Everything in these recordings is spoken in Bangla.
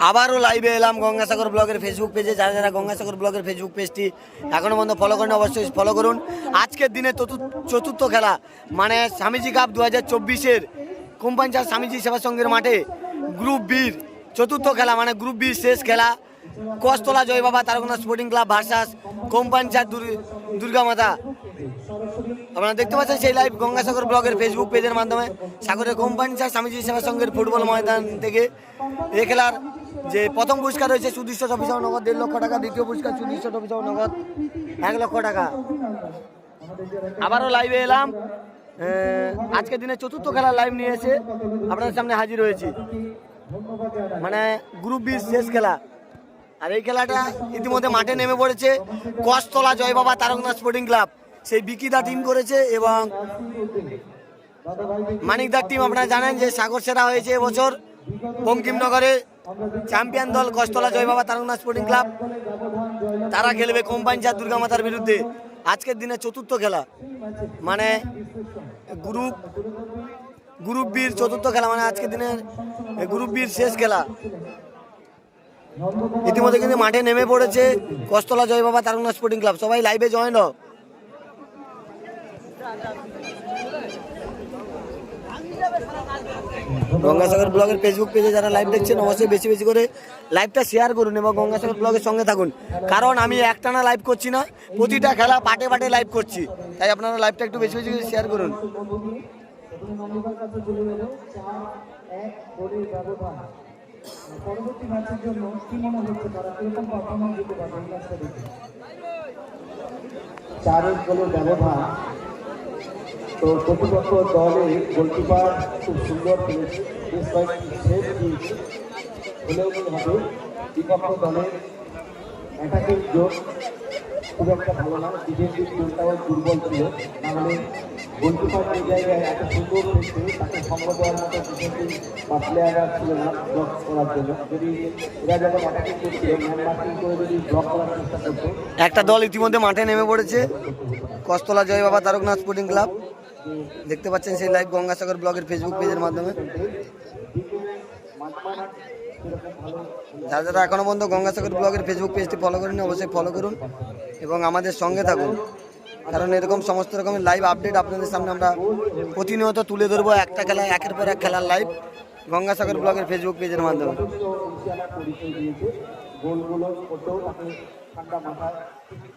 আবারও লাইভে এলাম গঙ্গাসাগর ব্লগের ফেসবুক পেজে। যারা যারা গঙ্গাসাগর ব্লগের ফেসবুক পেজটি এখনও পর্যন্ত ফলো করেন অবশ্যই ফলো করুন। আজকের দিনে চতুর্থ খেলা মানে স্বামীজি কাপ 2024-এর কোম্পানিচার স্বামীজি সেবা সংঘের মাঠে গ্রুপ বির চতুর্থ খেলা মানে গ্রুপ বির শেষ খেলা Kastala Joy Baba Taraknath sporting club versus কোম্পানিচার দুর্গা মাতা। আপনারা দেখতে পাচ্ছেন সেই লাইভ গঙ্গাসাগর ব্লগের ফেসবুক পেজের মাধ্যমে সাগরের কোম্পানিচার স্বামীজি সেবা সংঘের ফুটবল ময়দান থেকে। এই খেলার যে প্রথম পুরস্কার রয়েছে সুদৃশ্য ট্রফিসহ নগদ 1.5 লক্ষ টাকা, দ্বিতীয় পুরস্কার সুদৃশ্য ট্রফিসহ নগদ 1 লক্ষ টাকা। আবারও লাইভে এলাম, আজকের দিনে চতুর্থ খেলার লাইভ নিয়ে এসে আপনাদের সামনে হাজির হয়েছি, মানে গ্রুপ বির শেষ খেলা। আর এই খেলাটা ইতিমধ্যে মাঠে নেমে পড়েছে কস্তলা জয় বাবা তারকনাথ স্পোর্টিং ক্লাব, সেই বিকিদা টিম করেছে এবং মানিকদার টিম। আপনারা জানেন যে সাগর সেরা হয়েছে এবছর বঙ্কিমনগরে চ্যাম্পিয়ন দল কস্তলা জয় বাবা তারকনাথ স্পোর্টিং ক্লাব। তারা খেলবে কোম্পানিচার দুর্গা মাতার বিরুদ্ধে। আজকের দিনে চতুর্থ খেলা মানে গ্রুপ বির চতুর্থ খেলা, মানে আজকের দিনের গ্রুপ বির শেষ খেলা। ইতিমধ্যে কিন্তু মাঠে নেমে পড়েছে কস্তলা জয় বাবা তারকনাথ স্পোর্টিং ক্লাব। সবাই লাইভে জয়েন হোক। গঙ্গাসাগর ব্লগের ফেসবুক পেজে যারা লাইভ দেখছেন অবশ্যই বেশি বেশি করে লাইভটা শেয়ার করুন এবং গঙ্গাসাগর ব্লগের সঙ্গে থাকুন, কারণ আমি একটানা লাইভ করছি না, প্রতিটা খেলা পাটে পাটে লাইভ করছি, তাই আপনারা লাইভটা একটু বেশি বেশি করে শেয়ার করুন। পরবর্তী ম্যাচের জন্য কি মনে হচ্ছে তারা কিরকম পারফরম্যান্স দিতে পারবে এই ম্যাচটা দেখে? 4 গোলের ব্যবধান। তো প্রতিপক্ষ দলের গোলকিপার খুব সুন্দর খেলেছে, বেশ কয়েকটি সেভ দিয়েছে, হলেও কি হবে বিপক্ষ দলের অ্যাটাকিং জোর খুব একটা ভালো না, ডিফেন্সিভ জোরটাও দুর্বল ছিল। নাহলে গোলকিপার এই জায়গায় এত সুন্দর খেলছে, তাকে সঙ্গ দেওয়ার মতো ডিফেন্সিভ বা প্লেয়াররা ছিল না ব্লক করার জন্য। যদি এরা যখন অ্যাটাকিং করছিল ম্যান মার্কিং করে যদি ব্লক করার চেষ্টা করতো। একটা দল ইতিমধ্যে মাঠে নেমে পড়েছে কস্তলা জয় বাবা তারকনাথ স্পোর্টিং ক্লাব। দেখতে পাচ্ছেন সেই লাইভ গঙ্গাসাগর ব্লগের ফেসবুক পেজের মাধ্যমে। যারা যারা এখনো পর্যন্ত গঙ্গাসাগর ব্লগের ফেসবুক পেজটি ফলো করেন অবশ্যই ফলো করুন এবং আমাদের সঙ্গে থাকুন, কারণ এরকম সমস্ত রকমের লাইভ আপডেট আপনাদের সামনে আমরা প্রতিনিয়ত তুলে ধরবো। একটা খেলা একের পর এক খেলার লাইভ গঙ্গাসাগর ব্লগের ফেসবুক পেজের মাধ্যমে।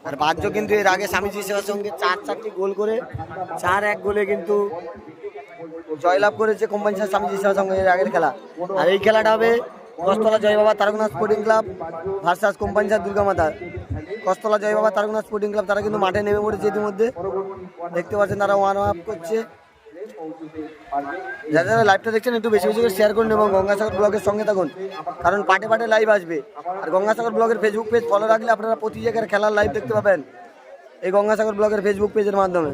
আর বাহ্য কিন্তু এর আগে স্বামীজি সেবার সঙ্গে 4টি গোল করে 4-1 গোলে কিন্তু জয়লাভ করেছে কোম্পানিচার স্বামীজি সেবা সঙ্গে এর আগের খেলা। আর এই খেলাটা হবে Kastala Joy Baba Taraknath sporting club versus কোম্পানিচার দুর্গা মাতা। কস্তলা জয় বাবা তারকনাথ স্পোর্টিং ক্লাব তারা কিন্তু মাঠে নেমে পড়েছে ইতিমধ্যে, দেখতে পাচ্ছেন তারা ওয়ার্ম আপ করছে। যারা যারা লাইভটা দেখছেন একটু বেশি বেশি করে শেয়ার করুন এবং গঙ্গাসাগর ব্লগের সঙ্গে থাকুন, কারণ পাটে পাটে লাইভ আসবে। আর গঙ্গাসাগর ব্লগের ফেসবুক পেজ ফলো রাখলে আপনারা প্রতি জায়গার খেলার লাইভ দেখতে পাবেন এই গঙ্গাসাগর ব্লগের ফেসবুক পেজের মাধ্যমে।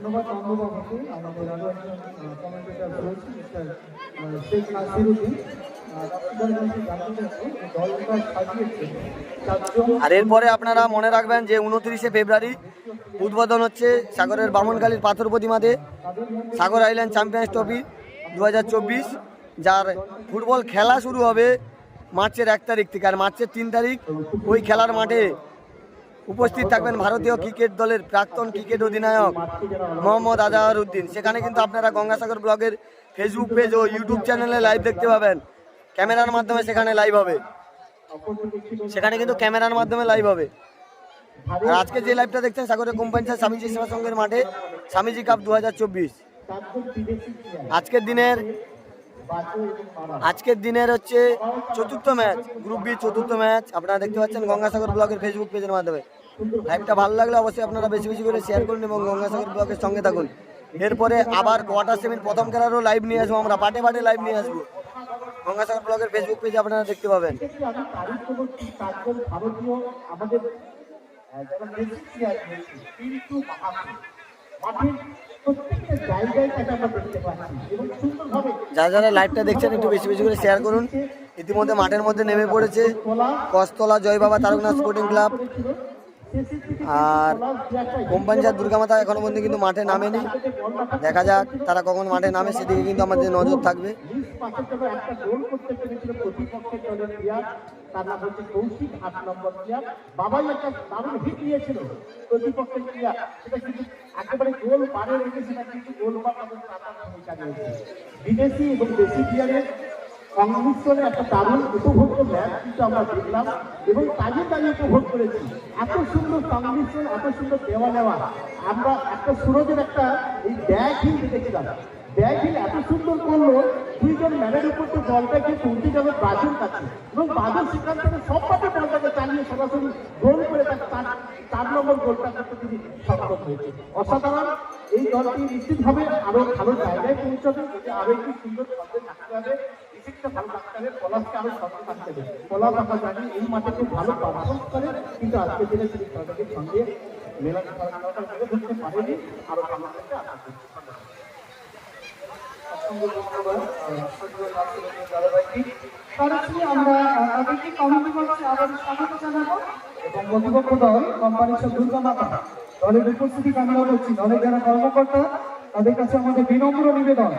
আর এরপরে আপনারা মনে রাখবেন যে 29শে ফেব্রুয়ারি উদ্বোধন হচ্ছে সাগরের বামনকালীর পাথর প্রতিমাতে সাগর আইল্যান্ড চ্যাম্পিয়ন্স ট্রফি 2024, যার ফুটবল খেলা শুরু হবে মার্চের 1 তারিখ থেকে। আর মার্চের 3 তারিখ ওই খেলার মাঠে উপস্থিত থাকবেন ভারতীয় ক্রিকেট দলের প্রাক্তন ক্রিকেট অধিনায়ক মোহাম্মদ আজহারউদ্দিন। সেখানে কিন্তু আপনারা গঙ্গাসাগর ব্লগের ফেসবুক পেজ ও ইউটিউব চ্যানেলে লাইভ দেখতে পাবেন, ক্যামেরার মাধ্যমে সেখানে লাইভ হবে, সেখানে কিন্তু ক্যামেরার মাধ্যমে লাইভ হবে। আর আজকে যে লাইভটা দেখছেন সাগরের কোম্পানিচার স্বামীজি সেবা সংঘের মাঠে স্বামীজি কাপ 2024। আজকের দিনের হচ্ছে চতুর্থ ম্যাচ, গ্রুপ বি চতুর্থ ম্যাচ। আপনারা দেখতে পাচ্ছেন গঙ্গাসাগর ব্লগের ফেসবুক পেজের মাধ্যমে। লাইভটা ভালো লাগলে অবশ্যই আপনারা বেশি বেশি করে শেয়ার করুন এবং গঙ্গাসাগর ব্লগের সঙ্গে থাকুন। এরপরে আবার কোয়ার্টার সেমির প্রথম খেলারও লাইভ নিয়ে আসবো, আমরা পাটে পাটে লাইভ নিয়ে আসবো গঙ্গাসাগর ব্লগের ফেসবুক পেজে আপনারা দেখতে পাবেন। যারা যারা লাইভটা দেখছেন একটু বেশি বেশি করে শেয়ার করুন। ইতিমধ্যে মাঠের মধ্যে নেমে পড়েছে কস্তলা জয় বাবা তারকনাথ স্পোর্টিং ক্লাব। আর কোম্পাঞ্চার দুর্গামাতা এখনো পর্যন্ত কিন্তু মাঠে নামেনি, দেখা যাক তারা কখন মাঠে নামে, সেদিকে কিন্তু আমাদের নজর থাকবে। তার নাম হচ্ছে কৌশিক, ৮ নম্বর প্লেয়ার। বাবাই একটা দারুণ হিট নিয়েছিল প্রতিপক্ষের প্লেয়ার, সেটা কিন্তু একেবারে গোল পারে রেখে সেটা কিন্তু গোল পার ভূমিকা নিয়েছে। বিদেশি এবং দেশি প্লেয়ারের সংমিশ্রণে একটা দারুণ উপভোগ্য ম্যাচ কিন্তু আমরা দেখলাম এবং তাজে তাজে উপভোগ করেছি। এত সুন্দর সংমিশ্রণ, এত সুন্দর দেওয়া নেওয়া। আমরা একটা সুরজের একটা এই ব্যাগ হিল দেখেছিলাম, ব্যাগ হিল এত সুন্দর করলো, দুইজন ম্যানের উপর তো বলটাকে তুলতে যাবে ব্রাজিল কাছে এবং ব্রাজিল সেখান থেকে সব পাতে বলটাকে চালিয়ে সরাসরি গোল করে তাকে 4 নম্বর গোলটা করতে তিনি সক্ষম হয়েছে। অসাধারণ। এই দলটি নিশ্চিতভাবে আরো ভালো জায়গায় পৌঁছাবে, আরো একটু সুন্দর দলে থাকতে হবে, ভালো থাকতে হবে, পলাশকে আরো শক্ত থাকতে হবে। পলাশ আমরা জানি এই মাঠে খুব ভালো পারফরমেন্স করে, কিন্তু আজকে দিনে তিনি দলটাকে সঙ্গে মেলাতে ধরতে পারেনি, আরো ভালো করতে আশা করছি। আমরা তাদেরকে কমিটি বক্সে আবার স্বাগত জানাবো এবং প্রতিপক্ষ দল কোম্পানির দুর্গামাতা দলের উপস্থিতি কামনা করছি। দলের যারা কর্মকর্তা তাদের কাছে আমাদের বিনম্র নিবেদন,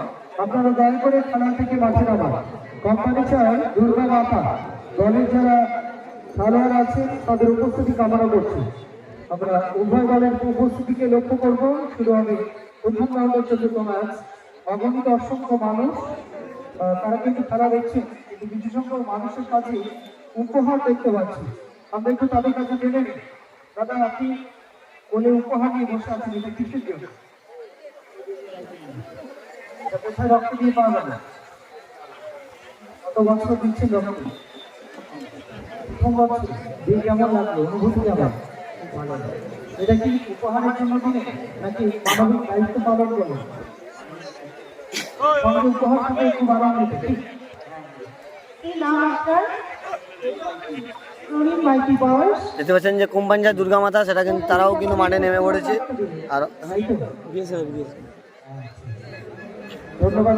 আপনারা দয়া করে খেলা থেকে মাঠে নামান। কোম্পানি চায় দুর্গামাতা দলের যারা খেলোয়াড় আছেন তাদের উপস্থিতি কামনা করছি। আমরা উভয় দলের উপস্থিতিকে লক্ষ্য করব। শুরু হবে প্রথম রাউন্ডের ৪র্থ ম্যাচ। অগণিত অসংখ্য মানুষ তারা কিন্তু খেলা দেখছে, কিন্তু কিছু সংখ্যক মানুষের কাছে উপহার দেখতে পাচ্ছি। আমরা একটু তাদের কাছে জেনে নিই। দাদা, আপনি কোলে উপহার নিয়ে বসে আছেন, এটা কিসের জন্য? এটা কোথায় রক্ত দিয়ে পাওয়া যাবে? কত বছর দিচ্ছেন রক্ত? প্রথম বছর দিয়ে কেমন লাগলো? অনুভূতি কেমন? এটা কি উপহারের জন্য দিনে নাকি মানবিক দায়িত্ব পালন করে? উপহার থেকে একটু বাড়ানো যেতে। দেখতে পাচ্ছেন যে কোম্পাঞ্চার দুর্গামাতা, সেটা কিন্তু তারাও কিন্তু মাঠে নেমে পড়েছে। আর ধন্যবাদ।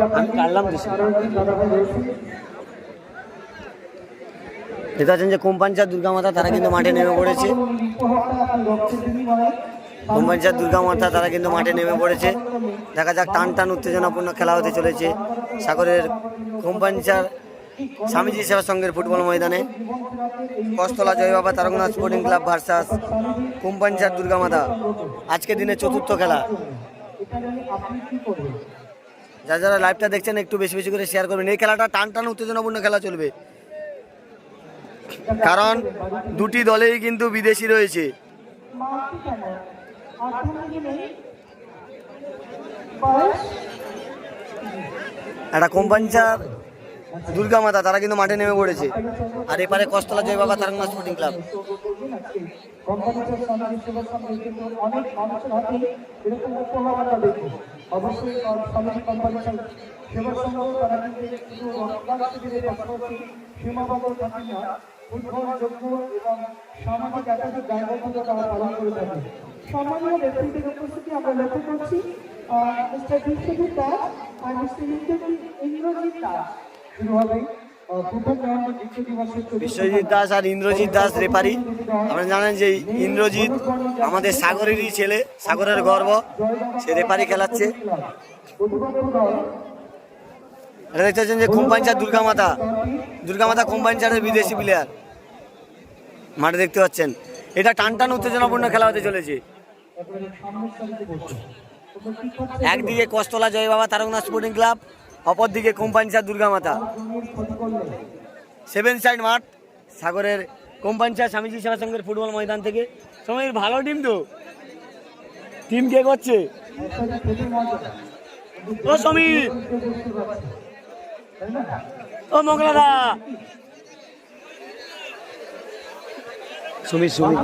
দেখতে পাচ্ছেন যে কোম্পাঞ্চার দুর্গামাতা তারা কিন্তু মাঠে নেমে পড়েছে। কোম্পাঞ্চার দুর্গামাতা তারা কিন্তু মাঠে নেমে পড়েছে। দেখা যাক, টান টান উত্তেজনাপূর্ণ খেলা হতে চলেছে সাগরের কোম্পাঞ্চার স্বামীজি সেবা সংঘের ফুটবল ময়দানে। Kastala Joy Baba Taraknath sporting club versus কোম্পাঞ্চার দুর্গামাতা, আজকে দিনে ৪র্থ খেলা। যারা যারা লাইভটা দেখছেন একটু বেশি বেশি করে শেয়ার করবেন। এই খেলাটা টান টান উত্তেজনাপূর্ণ খেলা চলবে, কারণ দুটি দলেই কিন্তু বিদেশি রয়েছে। একটা কোম্পাঞ্চার দুর্গামাতা তারা কিন্তু মাঠে নেমে পড়েছে, আর এপারে কস্তলা জয় বাবা তারকনাথ স্পোর্টিং ক্লাব। সম্মানীয় ব্যক্তিদের উপস্থিতি আমরা লক্ষ্য করছি। মিস্টার বিশ্বজিৎ দাস আর মিস্টার ইন্দ্রজিৎ দাস শুরু হবে বিশ্বজিৎ দাস আর ইন্দ্রজিৎ দাস রেফারি। আপনারা জানেন যে ইন্দ্রজিৎ আমাদের সাগরেরই ছেলে, সাগরের গর্ব, সে রেফারি খেলাচ্ছে। এটা দেখতে পাচ্ছেন যে কোম্পাঞ্চার দুর্গামাতা, দুর্গামাতা কোম্পাঞ্চারের বিদেশি প্লেয়ার মাঠে দেখতে পাচ্ছেন। এটা টান টান উত্তেজনাপূর্ণ খেলা হতে চলেছে। একদিকে কস্তলা জয় বাবা তারকনাথ স্পোর্টিং ক্লাব, অপরদিকে কোম্পাঞ্চার দুর্গামাতা। 7 সাইড মাঠ সাগরের কোম্পাঞ্চার স্বামীজি সেবা সংঘের ফুটবল ময়দান থেকে। সময় ভালো টিম তো, টিম কে করছে? ও সমীর, ও মঙ্গলাদা, সমীর সমীর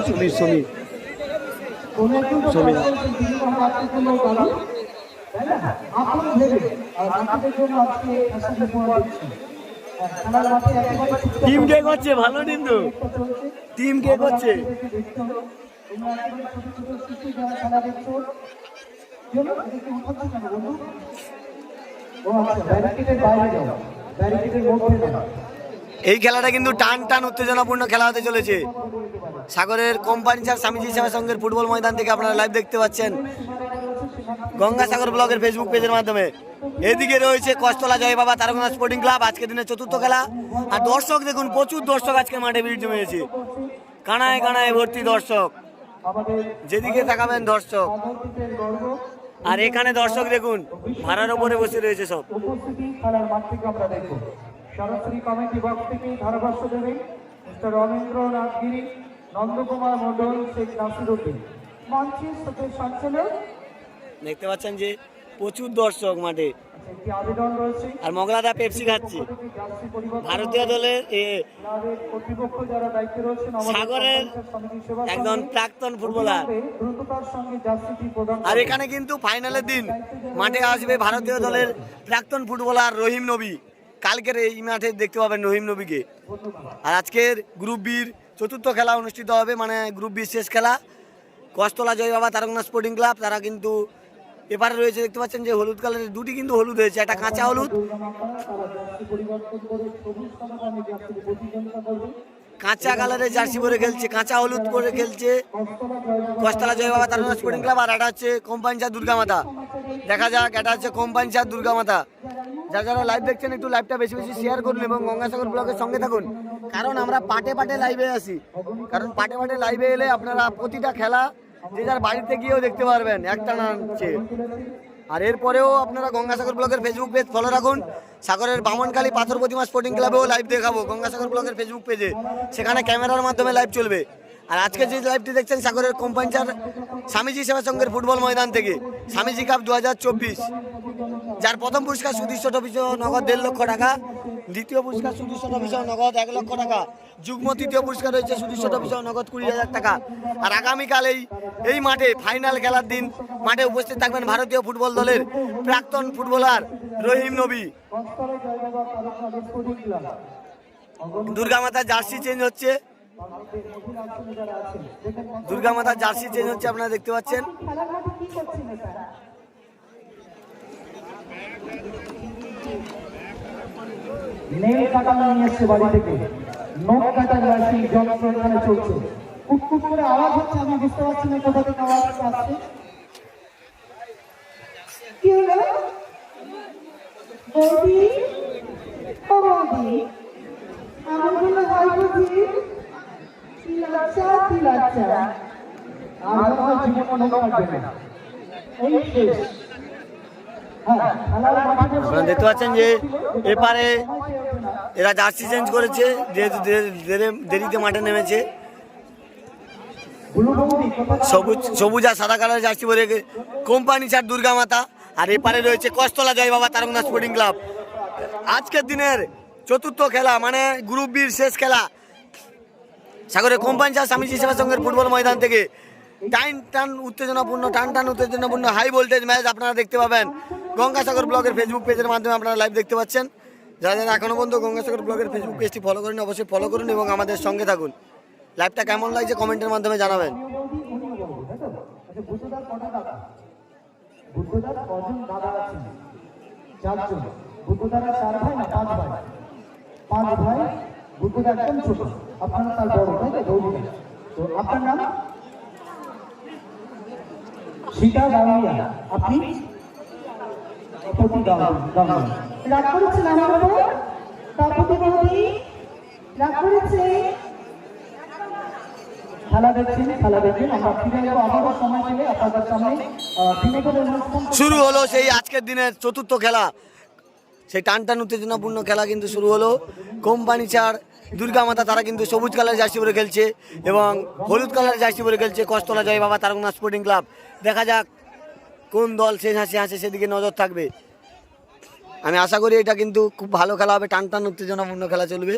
সমীর সমীর সমীর টিম কে করছে? ভালো টিম তো, টিম কে করছে? এই খেলাটা কিন্তু টান টান উত্তেজনাপূর্ণ খেলা হতে চলেছে। সাগরের কোম্পানি চার স্বামীজি সেবা সংঘের ফুটবল ময়দান থেকে আপনারা লাইভ দেখতে পাচ্ছেন গঙ্গাসাগর ব্লগের ফেসবুক পেজের মাধ্যমে। এদিকে রয়েছে কস্তলা জয় বাবা তারকনাথ স্পোর্টিং ক্লাব, আজকের দিনের চতুর্থ খেলা। আর দর্শক দেখুন, প্রচুর দর্শক আজকে মাঠে ভিড় জমিয়েছে, কানায় কানায় ভর্তি দর্শক, যেদিকে তাকাবেন দর্শক। আর এখানে দর্শক দেখুন ভাড়ার উপরে বসে রয়েছে সব। উপস্থিতি খেলার মাঠ থেকে আমরা দেখব। সরাসরি কমিটি বক্স থেকে ধারাভাষ্য দেবেন মিস্টার রবীন্দ্রনাথ গিরি, নন্দকুমার মন্ডল, শেখ নাসির উদ্দিন। মঞ্চের সাথে সঞ্চালক দেখতে পাচ্ছেন যে প্রচুর দর্শক মাঠে। একটি আবেদন রয়েছে, আর মগলাদা পেপসি খাচ্ছে। জার্সি পরিবর্তন ভারতীয় দলের ক্লাবের কর্তৃপক্ষ যারা দায়িত্বে রয়েছেন সাগরের একজন প্রাক্তন ফুটবলার। দ্রুততার সঙ্গে জার্সিটি প্রদান। আর এখানে কিন্তু ফাইনালের দিন মাঠে আসবে ভারতীয় দলের প্রাক্তন ফুটবলার রহিম নবী। কালকের এই মাঠে দেখতে পাবেন রহিম নবীকে। আর আজকের গ্রুপ বির চতুর্থ খেলা অনুষ্ঠিত হবে, মানে গ্রুপ বির শেষ খেলা। কস্তলা জয় বাবা তারকনাথ স্পোর্টিং ক্লাব, তারা কিন্তু এপারে রয়েছে। দেখতে পাচ্ছেন যে হলুদ কালারের দুটি কিন্তু হলুদ হয়েছে, একটা কাঁচা হলুদ, কাঁচা কালারের জার্সি পরে খেলছে, কাঁচা হলুদ পরে খেলছে কস্তলা জয় বাবা তারকনাথ স্পোর্টিং ক্লাব। আর এটা হচ্ছে কোম্পানি চার দুর্গা মাতা। দেখা যাক, এটা হচ্ছে কোম্পানি চার দুর্গা মাতা। যারা যারা লাইভ দেখছেন একটু লাইভটা বেশি বেশি শেয়ার করুন এবং গঙ্গাসাগর ব্লগের সঙ্গে থাকুন, কারণ আমরা পাটে পাটে লাইভে আসি। কারণ পাটে পাটে লাইভে এলে আপনারা প্রতিটা খেলা যে যার বাড়িতে গিয়েও দেখতে পারবেন একটা নাচে। আর এরপরেও আপনারা গঙ্গাসাগর ব্লগের ফেসবুক পেজ ফলো রাখুন। সাগরের বামনকালী পাথর প্রতিমা স্পোর্টিং ক্লাবেও লাইভ দেখাবো গঙ্গাসাগর ব্লগের ফেসবুক পেজে, সেখানে ক্যামেরার মাধ্যমে লাইভ চলবে। আর আজকে যে লাইভটি দেখছেন সাগরের কোম্পানি চার স্বামীজি সেবা সংঘের ফুটবল ময়দান থেকে স্বামীজি কাপ 2024, যার প্রথম পুরস্কার সুদৃশ্য ট্রফি সহ নগদ 1.5 লক্ষ টাকা, দ্বিতীয় পুরস্কার সুদৃশ্য ট্রফি সহ নগদ 1 লক্ষ টাকা, যুগ্ম তৃতীয় পুরস্কার রয়েছে সুদৃশ্য ট্রফি সহ নগদ 20,000 টাকা। আর আগামীকাল এই মাঠে ফাইনাল খেলার দিন মাঠে উপস্থিত থাকবেন ভারতীয় ফুটবল দলের প্রাক্তন ফুটবলার রহিম নবী। দুর্গা মাতার জার্সি চেঞ্জ হচ্ছে, দুর্গা মাতার জার্সি চেঞ্জ হচ্ছে, আপনারা দেখতে পাচ্ছেন। নেল কাটানো নিয়ে এসছে বাড়ি থেকে, নখ কাটার মেশিন যন্ত্র এখানে চলছে। কুটকুট করে আওয়াজ হচ্ছে, আমি বুঝতে পারছি না কোথা থেকে আওয়াজ আসছে। কি হলো বৌদি? ও বৌদি, আমার বললো হয় বুঝি? কি লজ্জা, কি লজ্জা। আর আমার জীবন নখ কাটবে না, এই শেষ। আপনারা দেখতে পাচ্ছেন যে এপারে এরা জার্সি চেঞ্জ করেছে, যেহেতু দেরিতে মাঠে নেমেছে। সবুজ আর সাদা কালারের জার্সি পরে কোম্পানি চার দুর্গা মাতা। আর এপারে রয়েছে কস্তলা জয় বাবা তারকনাথ স্পোর্টিং ক্লাব। আজকের দিনের চতুর্থ খেলা, মানে গ্রুপ বির শেষ খেলা, সাগরের কোম্পানি চার স্বামীজি সেবা সংঘের ফুটবল ময়দান থেকে টান টান উত্তেজনাপূর্ণ হাই ভোল্টেজ ম্যাচ আপনারা দেখতে পাবেন গঙ্গাসাগর ব্লগের ফেসবুক পেজের মাধ্যমে। আপনারা লাইভ দেখতে পাচ্ছেন। যারা যারা এখনো পর্যন্ত গঙ্গাসাগর ব্লগের ফেসবুক পেজটি ফলো করেন অবশ্যই ফলো করুন এবং আমাদের সঙ্গে থাকুন। লাইভটা কেমন লাগছে কমেন্টের মাধ্যমে জানাবেন। বুদ্ধদার কজন দাদা আছেন? 4 জন। বুদ্ধদারা 4 ভাই না 5 ভাই? 5 ভাই। বুদ্ধদা একদম ছোট, আপনারা তার বড়, তাই তো? গৌরী। তো আপনার নাম? সীতা গাঙ্গুয়া। আপনি? প্রতি গাঙ্গুয়া। রাগ করেছেন আমার উপর? তাপতি বৌদি রাগ করেছে? খেলা দেখছেন, খেলা দেখেন। আমরা ফিরে যাবো আবারও সময় পেলে আপনাদের সামনে বিনোদনের অনুষ্ঠান। শুরু হলো সেই আজকের দিনের চতুর্থ খেলা, সেই টান টান উত্তেজনাপূর্ণ খেলা কিন্তু শুরু হলো। কোম্পানি চার দুর্গা মাতা, তারা কিন্তু সবুজ কালারের জার্সি পরে খেলছে এবং হলুদ কালারের জার্সি পরে খেলছে কস্তলা জয় বাবা তারকনাথ স্পোর্টিং ক্লাব। দেখা যাক কোন দল শেষ হাসি সেদিকে নজর থাকবে। আমি আশা করি এটা কিন্তু খুব ভালো খেলা হবে, টান টান উত্তেজনাপূর্ণ খেলা চলবে।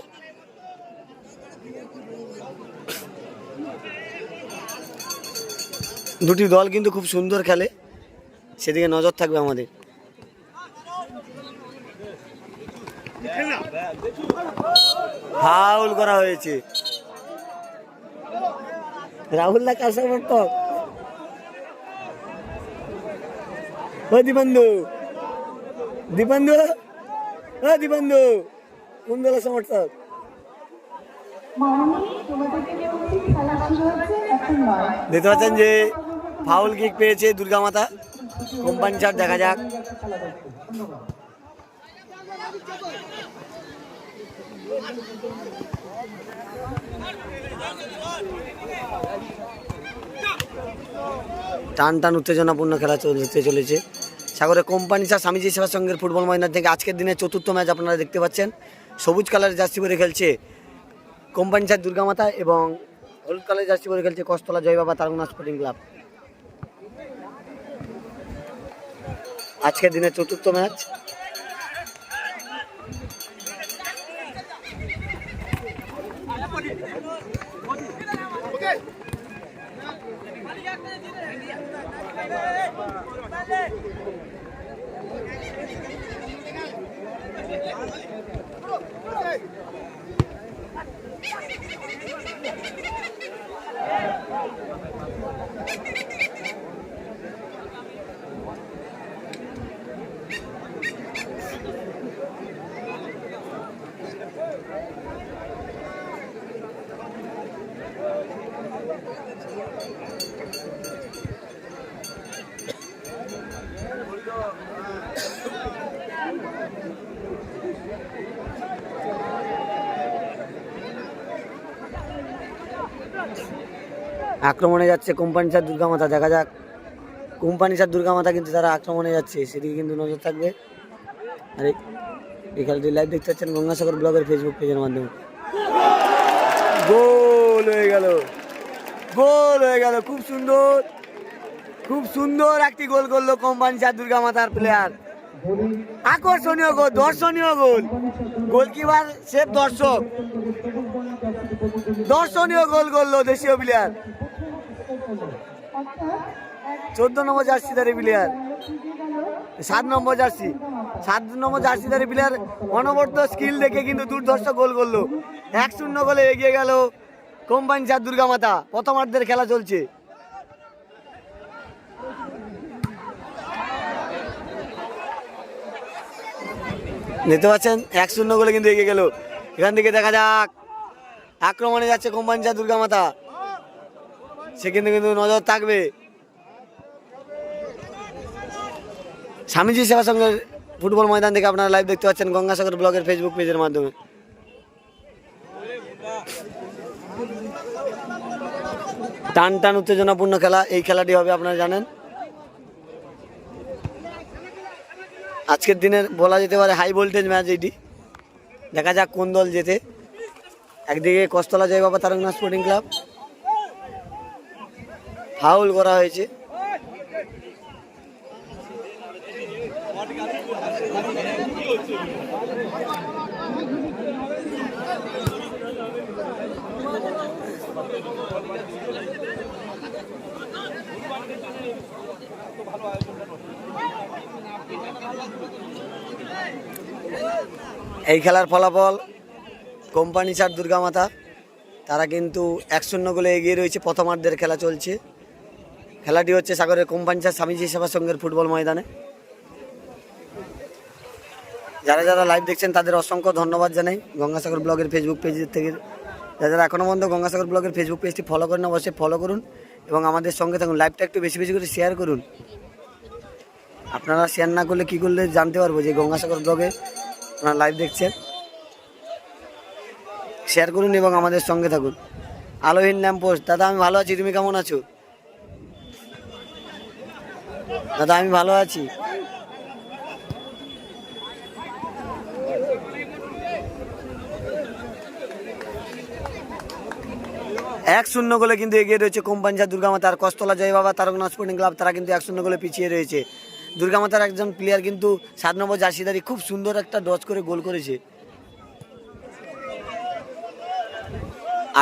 দুটি দল কিন্তু খুব সুন্দর খেলে, সেদিকে নজর থাকবে আমাদের। ফাউল করা হয়েছে। রাহুল দা কার সমর্থক? ও দীপেন্দু, দীপেন্দু, ও দীপেন্দু কোন দলের সমর্থক? দেখতে পাচ্ছেন যে ফাউল কিক পেয়েছে দুর্গা মাতা। কোম্পানি ছাড় দেখা যাক। টান টান উত্তেজনাপূর্ণ খেলা চলতে চলেছে সাগরে কোম্পানি ছাড় স্বামীজি সেবা সংঘের ফুটবল ময়দান থেকে আজকের দিনে চতুর্থ ম্যাচ আপনারা দেখতে পাচ্ছেন। সবুজ কালারের জার্সি পরে খেলছে কোম্পানি ছাড় দুর্গা মাতা এবং হলুদ কালারের জার্সি পরে খেলছে কস্তলা জয় বাবা তারুণা স্পোর্টিং ক্লাব। আজকের দিনে চতুর্থ ম্যাচ। আক্রমণে যাচ্ছে কোম্পানি ছাড় দুর্গা মাতা। দেখা যাক কোম্পানি ছাড় দুর্গা মাতা কিন্তু তারা আক্রমণে যাচ্ছে, সেদিকে কিন্তু নজর থাকবে। আর এই খেলাটি লাইভ দেখতে পাচ্ছেন গঙ্গাসাগর ব্লগের ফেসবুক পেজের মাধ্যমে। গোল হয়ে গেল, গোল হয়ে গেল। খুব সুন্দর, খুব সুন্দর একটি গোল করলো কোম্পানি ছাড় দুর্গা মাতার প্লেয়ার। আকর্ষণীয় গোল, দর্শনীয় গোল। গোলকিপার সেফ, দর্শক দর্শনীয় গোল করলো দেশীয় প্লেয়ার। 14 নম্বর জার্সিধারী প্লেয়ার, 7 নম্বর জার্সিধারী প্লেয়ার অনবরত স্কিল দেখে কিন্তু দুর্ধর্ষ গোল করলো। 1-0 গোলে এগিয়ে গেল কোম্পানি ছাড় দুর্গা মাতা। প্রথমার্ধের খেলা চলছে। দেখতে পাচ্ছেন 1-0 গোলে কিন্তু এগিয়ে গেল। এখান থেকে দেখা যাক আক্রমণে যাচ্ছে কোম্পানি ছাড় দুর্গা মাতা, সে কিন্তু নজর থাকবে। স্বামীজি সেবা সংঘের ফুটবল ময়দান থেকে আপনারা লাইভ দেখতে পাচ্ছেন গঙ্গাসাগর ব্লগের ফেসবুক পেজের মাধ্যমে। টান টান উত্তেজনাপূর্ণ খেলা এই খেলাটি হবে, আপনারা জানেন। আজকের দিনের বলা যেতে পারে হাই ভোল্টেজ ম্যাচ এটি। দেখা যাক কোন দল জেতে। একদিকে কস্তলা জয় বাবা তারুণা স্পোর্টিং ক্লাব, ফাউল করা হয়েছে। এই খেলার ফলাফল কোম্পানি ছাড় দুর্গা মাতা তারা কিন্তু 1-0 গোলে এগিয়ে রয়েছে। প্রথমার্ধের খেলা চলছে। খেলাটি হচ্ছে সাগরের কোম্পানি ছাড় স্বামীজি সেবা সংঘের ফুটবল ময়দানে। যারা যারা লাইভ দেখছেন তাদের অসংখ্য ধন্যবাদ জানাই। গঙ্গাসাগর ব্লগের ফেসবুক পেজ থেকে যারা এখনও পর্যন্ত গঙ্গাসাগর ব্লগের ফেসবুক পেজটি ফলো করেন অবশ্যই ফলো করুন এবং আমাদের সঙ্গে থাকুন। লাইভটা একটু বেশি বেশি করে শেয়ার করুন। আপনারা শেয়ার না করলে কী করলে জানতে পারবো যে গঙ্গাসাগর ব্লগে আপনারা লাইভ দেখছেন। শেয়ার করুন এবং আমাদের সঙ্গে থাকুন। আলোহীন ল্যাম্পপোস্ট, দাদা আমি ভালো আছি, তুমি কেমন আছো? দাদা আমি ভালো আছি। এক 1-0 গোলে কিন্তু এগিয়ে রয়েছে কোম্পানি ছাড় দুর্গা মাতা। আর কস্তলা জয় বাবা তারুণা স্পোর্টিং ক্লাব তারা কিন্তু 1-0 গোলে পিছিয়ে রয়েছে। দুর্গা মাতার একজন প্লেয়ার কিন্তু 7 নম্বর জার্সিধারী খুব সুন্দর একটা ডচ করে গোল করেছে।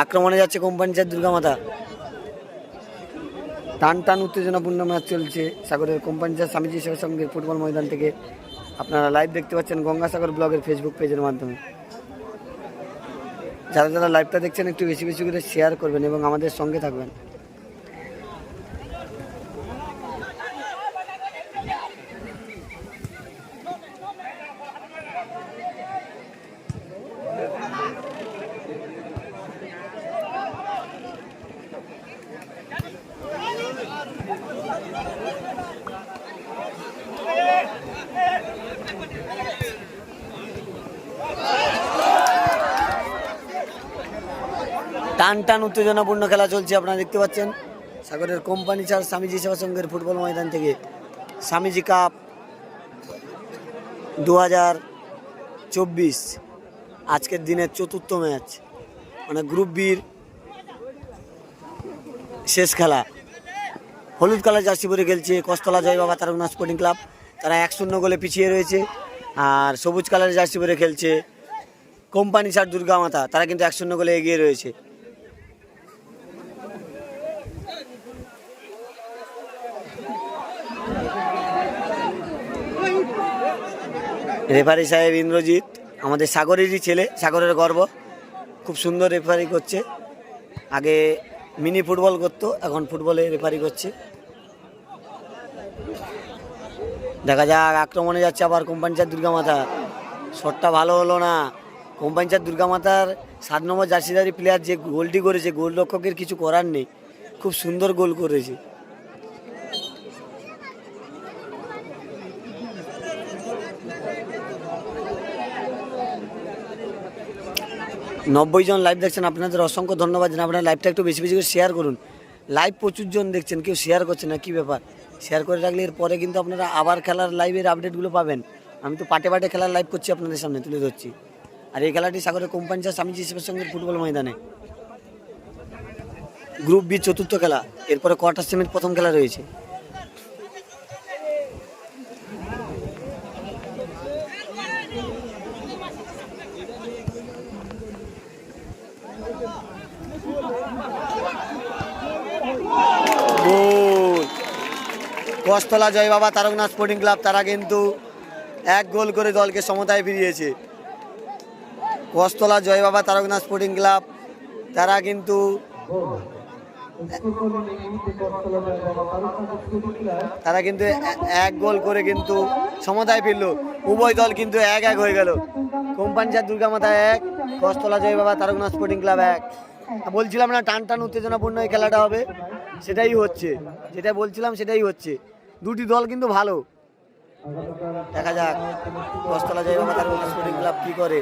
আক্রমণে যাচ্ছে কোম্পানি ছাড় দুর্গা মাতা। টান টান উত্তেজনাপূর্ণ ম্যাচ চলছে সাগরের কোম্পানি ছাড় স্বামীজি সেবা সংঘের ফুটবল ময়দান থেকে। আপনারা লাইভ দেখতে পাচ্ছেন গঙ্গাসাগর ব্লগের ফেসবুক পেজের মাধ্যমে। যারা যারা লাইভটা দেখছেন একটু বেশি বেশি করে শেয়ার করবেন এবং আমাদের সঙ্গে থাকবেন। টান টান উত্তেজনাপূর্ণ খেলা চলছে, আপনারা দেখতে পাচ্ছেন সাগরের কোম্পানি চার স্বামীজি সেবা সংঘের ফুটবল ময়দান থেকে স্বামীজি কাপ 2024 আজকের দিনের চতুর্থ ম্যাচ, মানে গ্রুপ বির শেষ খেলা। হলুদ কালার জার্সি পরে খেলছে কস্তলা জয় বাবা তারকনাথ স্পোর্টিং ক্লাব, তারা 1-0 গোলে পিছিয়ে রয়েছে। আর সবুজ কালারের জার্সি পরে খেলছে কোম্পানি চার দুর্গা মাতা, তারা কিন্তু 1-0 গোলে এগিয়ে রয়েছে। রেফারি সাহেব ইন্দ্রজিৎ আমাদের সাগরেরই ছেলে, সাগরের গর্ব, খুব সুন্দর রেফারি করছে। আগে মিনি ফুটবল করতো, এখন ফুটবলে রেফারি করছে। দেখা যাক, আক্রমণে যাচ্ছে আবার কোম্পানি চার দুর্গা মাতা। শটটা ভালো হলো না। কোম্পানি চার দুর্গা মাতার 7 নম্বর জার্সিধারী প্লেয়ার যে গোলটি করেছে, গোলরক্ষকের কিছু করার নেই, খুব সুন্দর গোল করেছে। নব্বই জন লাইভ দেখছেন, আপনাদের অসংখ্য ধন্যবাদ। যেন আপনারা লাইভটা একটু বেশি বেশি করে শেয়ার করুন। লাইভ প্রচুর জন দেখছেন, কেউ শেয়ার করছে না, কী ব্যাপার? শেয়ার করে রাখলে এর পরে কিন্তু আপনারা আবার খেলার লাইভের আপডেটগুলো পাবেন। আমি তো পাটে পাটে খেলার লাইভ করছি, আপনাদের সামনে তুলে ধরছি। আর এই খেলাটি সাগরের কোম্পানি চার স্বামীজি সেবা সংঘের ফুটবল ময়দানে গ্রুপ বি চতুর্থ খেলা, এরপরে কোয়ার্টার সেমির প্রথম খেলা রয়েছে। কস্তলা জয় বাবা তারকনাথ স্পোর্টিং ক্লাব, তারা কিন্তু 1 গোল করে দলকে সমতায় ফিরিয়েছে। কস্তলা জয় বাবা তারকনাথ স্পোর্টিং ক্লাব, তারা কিন্তু এক গোল করে কিন্তু সমতায় ফিরল। উভয় দল কিন্তু 1-1 হয়ে গেল। কোম্পানি চার দুর্গা মাতা 1, কস্তলা জয় বাবা তারকনাথ স্পোর্টিং ক্লাব 1। বলছিলাম না টান টান উত্তেজনাপূর্ণ এই খেলাটা হবে, সেটাই হচ্ছে। যেটা বলছিলাম সেটাই হচ্ছে। দুটি দল কিন্তু ভালো। দেখা যাক কস্তলা জয় বাবা তারকনাথ স্পোর্টিং ক্লাব কি করে।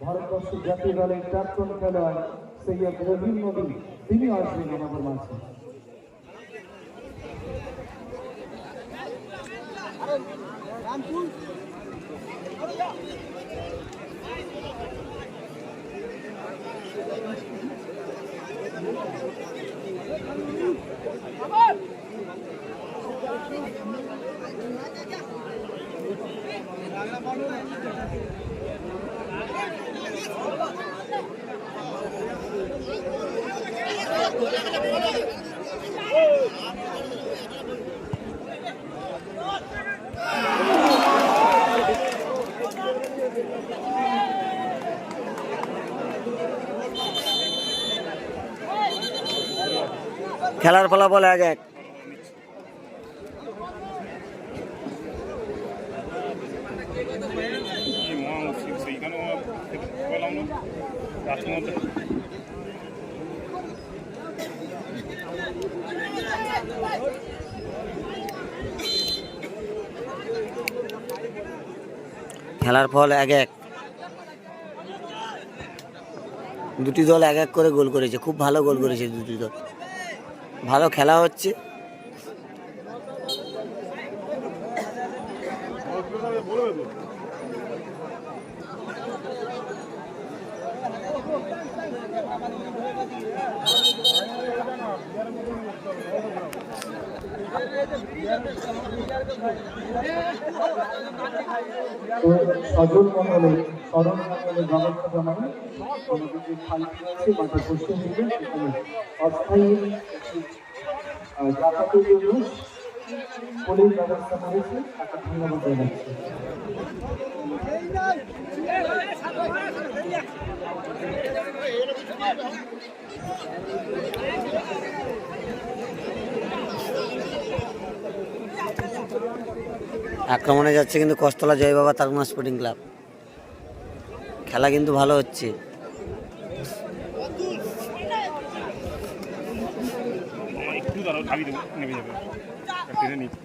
ভারতবর্ষের জাতীয় দলের প্রাক্তন খেলোয়াড় সৈয়দ রহিম নবী, তিনি আসবেন আমাদের মাঝে। খেলার ফলাফল 1-1। খেলার ফল 1-1। দুটি দল 1-1 করে গোল করেছে, খুব ভালো গোল করেছে দুটি দল, ভালো খেলা হচ্ছে। সজল মঙ্গলে স্মরণ মঙ্গলে ব্যবস্থা জানাই আমাদের যে খালটি আছে মাঠের পশ্চিম দিকে, সেখানে অস্থায়ী যাতায়াতের জন্য পুলিশ ব্যবস্থা করেছে, তাকে ধন্যবাদ জানাচ্ছি। আক্রমণে যাচ্ছে কিন্তু কস্তলা জয় বাবা তারকনাথ স্পোর্টিং ক্লাব, খেলা কিন্তু ভালো হচ্ছে। একটু দাঁড়াও ঢাবি দেবো নেমে যাবে টেনে নিচ্ছি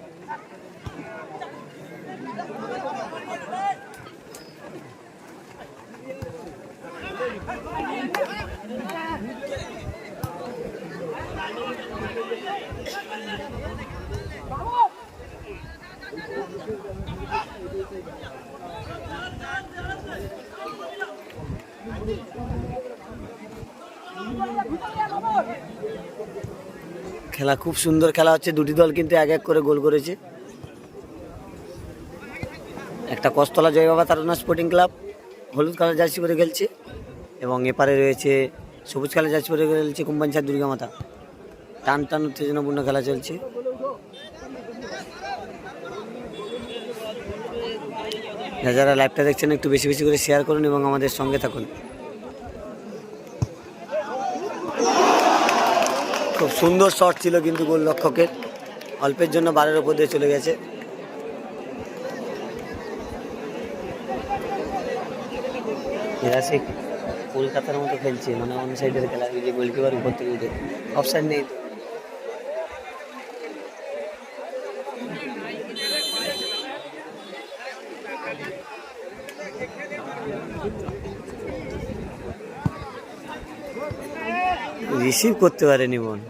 খেলা খুব সুন্দর খেলা হচ্ছে, দুটি দল কিন্তু এক এক করে গোল করেছে। একটা কস্তলা জয় বাবা তারুণা স্পোর্টিং ক্লাব হলুদ কালার জার্সি পরে খেলছে এবং এপারে রয়েছে সবুজ কালার জার্সি পরে খেলছে কোম্পানিচার দুর্গা মাতা। টান টান উত্তেজনাপূর্ণ খেলা চলছে। যারা লাইভটা দেখছেন একটু বেশি বেশি করে শেয়ার করুন এবং আমাদের সঙ্গে থাকুন। খুব সুন্দর শট ছিল কিন্তু গোলরক্ষকের, অল্পের জন্য বারের ওপর দিয়ে চলে গেছে। এরা সে কলকাতার মতো খেলছে, মানে অন সাইডের খেলা, যে গোলকিপার উপর থেকে উঠে অফসাইড নেই। রিসিভ করতে পারেনি বোন।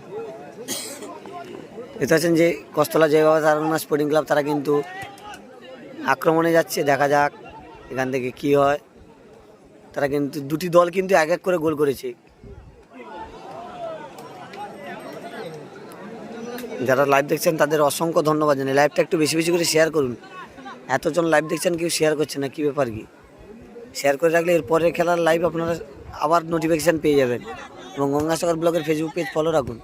দেখতে পাচ্ছেন যে কস্তলা জয় বাবা তারুণা স্পোর্টিং ক্লাব তারা কিন্তু আক্রমণে যাচ্ছে, দেখা যাক এখান থেকে কি হয়। তারা কিন্তু দুটি দল কিন্তু এক এক করে গোল করেছে। যারা লাইভ দেখছেন তাদের অসংখ্য ধন্যবাদ জানাই। লাইভটা একটু বেশি বেশি করে শেয়ার করুন। এতজন লাইভ দেখছেন, কেউ শেয়ার করছে না, কী ব্যাপার কি? শেয়ার করে রাখলে এরপরের খেলার লাইভ আপনারা আবার নোটিফিকেশান পেয়ে যাবেন। এবং গঙ্গাসাগর ব্লগের ফেসবুক পেজ ফলো রাখুন।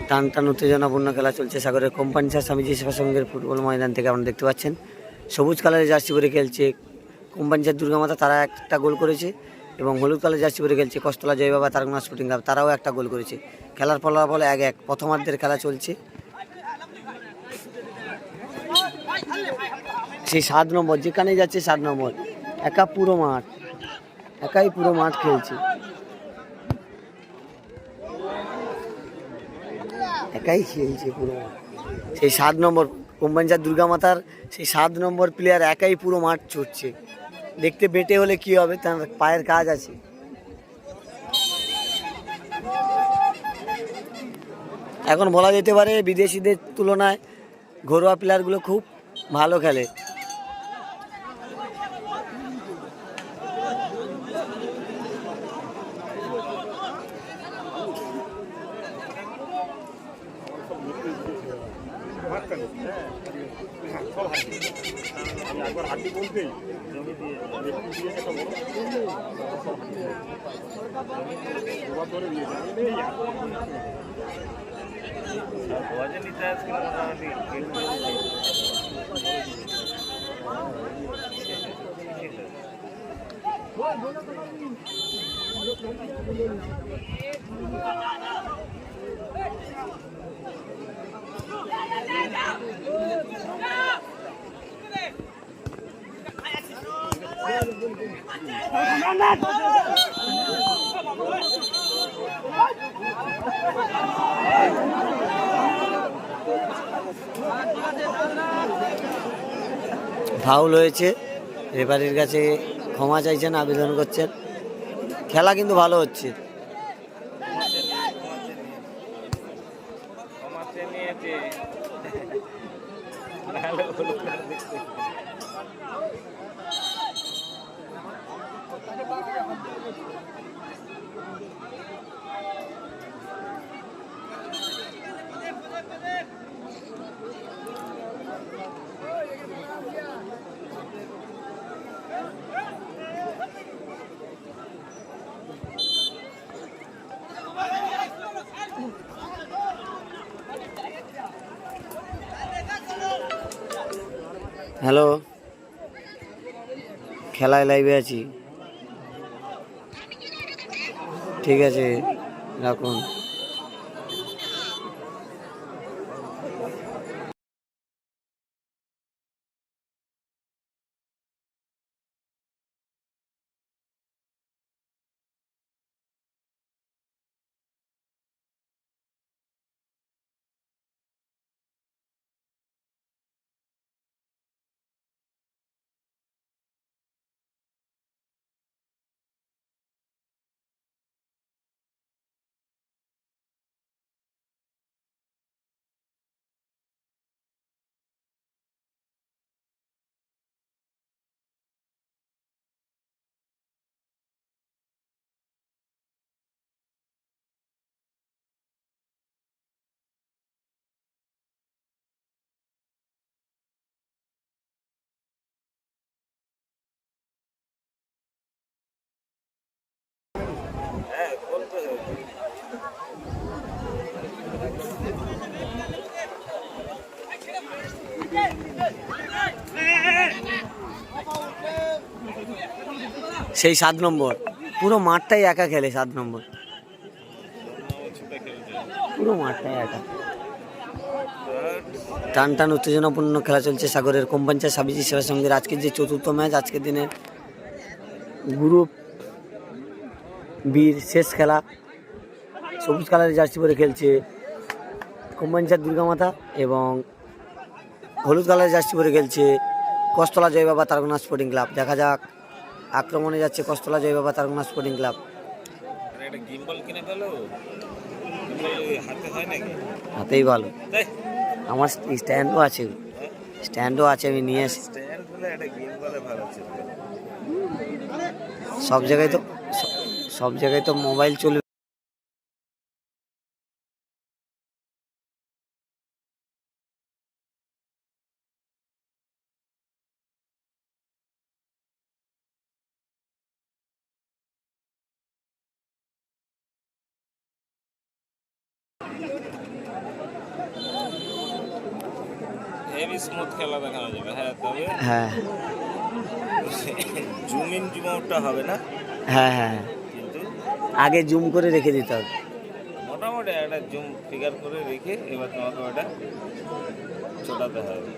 টান টান উত্তেজনাপূর্ণ খেলা চলছে সাগরের কোম্পানিচার স্বামীজি সেবা সংঘের ফুটবল ময়দান থেকে আপনারা দেখতে পাচ্ছেন। সবুজ কালারের জার্সি পরে খেলছে কোম্পানিচার দুর্গা মাতা, তারা একটা গোল করেছে। এবং হলুদ কালার জার্সি পরে খেলছে কস্তলা জয় বাবা তারুণা স্পোর্টিং ক্লাব, তারাও একটা গোল করেছে। খেলার ফলাফল 1-1, প্রথমার্ধের খেলা চলছে। সেই 7 নম্বর যেখানেই যাচ্ছে 7 নম্বর একাই পুরো মাঠ খেলছে, একাই খেলছে পুরো মাঠ। সেই 7 নম্বর কোম্পানিচার দুর্গা মাতার সেই 7 নম্বর প্লেয়ার একাই পুরো মাঠ ছুটছে। দেখতে বেটে হলে কি হবে, তার পায়ের কাজ আছে। এখন বলা যেতে পারে বিদেশিদের তুলনায় ঘরোয়া প্লেয়ারগুলো খুব ভালো খেলে। একবার হাড্ডি বলতেই ধরে ফাউল হয়েছে, রেফারির কাছে ক্ষমা চাইছেন, আবেদন করছেন। খেলা কিন্তু ভালো হচ্ছে। হ্যালো, খেলায় লাইভে আছি, ঠিক আছে রাখুন। সেই 7 নম্বর পুরো মাঠটাই একা খেলে, 7 নম্বর পুরো মাঠটাই একা। টান টান উত্তেজনাপূর্ণ খেলা চলছে সাগরের কোম্পাঞ্চার সাবিজি সেবার সঙ্গে আজকের যে চতুর্থ ম্যাচ, আজকের দিনের গ্রুপ বীর শেষ খেলা। সবুজ কালারের জার্সি পরে খেলছে কোম্পাঞ্চার দুর্গামাতা এবং হলুদ কালারের জার্সি পরে খেলছে কস্তলা জয় বাবা তারকনাথ স্পোর্টিং ক্লাব। দেখা যাক আক্রমণে যাচ্ছে কস্তলা জয় বাবা তারকনাথ স্পোর্টিং ক্লাব। হাতেই ভালো, আমার স্ট্যান্ডও আছে, আমি নিয়ে আসি। সব জায়গায় তো মোবাইল চলবে। স্মুথ খেলা দেখানো যাবে, হ্যাঁ, তবে হ্যাঁ জুম ইন জুম আউটটা হবে না, হ্যাঁ হ্যাঁ, কিন্তু আগে জুম করে রেখে দিতে হবে। মোটামুটি একটা জুম ফিগার করে রেখে এবার তোমাকে ওটা ছোটাতে হবে।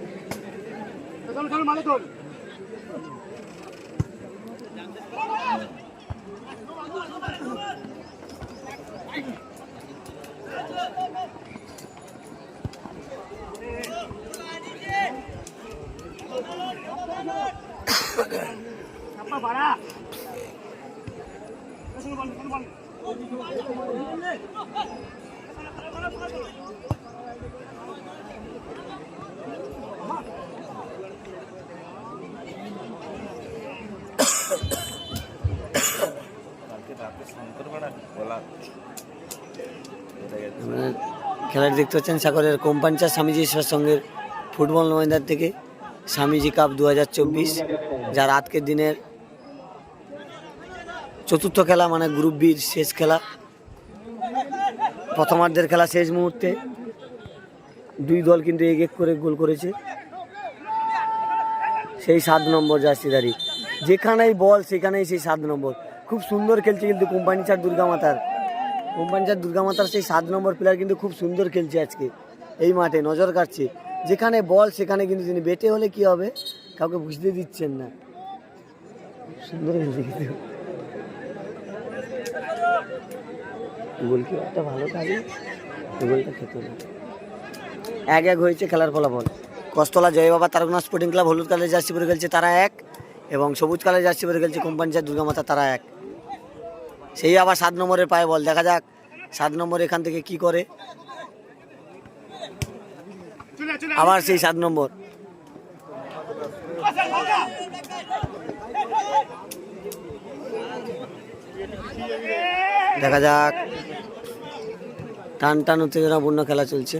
খেলাটি দেখতে পাচ্ছেন সাগরের কোম্পাঞ্চার স্বামীজি সেবার সঙ্গের ফুটবল ময়দান থেকে স্বামীজি কাপ 2024, যার আজকের দিনের চতুর্থ খেলা, মানে গ্রুপ বির শেষ খেলা। প্রথমার্ধের খেলা শেষ মুহূর্তে দুই দল কিন্তু এক এক করে গোল করেছে। সেই 7 নম্বর জার্সিধারী, যেখানেই বল সেখানেই সেই 7 নম্বর। খুব সুন্দর খেলছে কিন্তু কোম্পাঞ্চার দুর্গামাতার সেই 7 নম্বর প্লেয়ার কিন্তু খুব সুন্দর খেলছে আজকে এই মাঠে, নজর কাটছে। যেখানে বল সেখানে কিন্তু তিনি বেটে হলে কি হবে কাউকে বুঝতে দিচ্ছেন না, সুন্দর খেলছে কিন্তু। গোলকিপারটা ভালো থাকে, গোলটা খেতে না। 1-1 হয়েছে খেলার ফলাফল। কস্তলা জয় বাবা তারকনাথ স্পোর্টিং ক্লাব হলুদ কালারের জার্সি পরে খেলছে, তারা 1, এবং সবুজ কালারের জার্সি পরে খেলছে কোম্পাঞ্চার দুর্গামাতা, তারা 1। সেই আবার 7 নম্বরের পায়ে বল, দেখা যাক 7 নম্বর এখান থেকে কি করে। আবার সেই 7 নম্বর, দেখা যাক। টান টান উত্তেজনাপূর্ণ খেলা চলছে।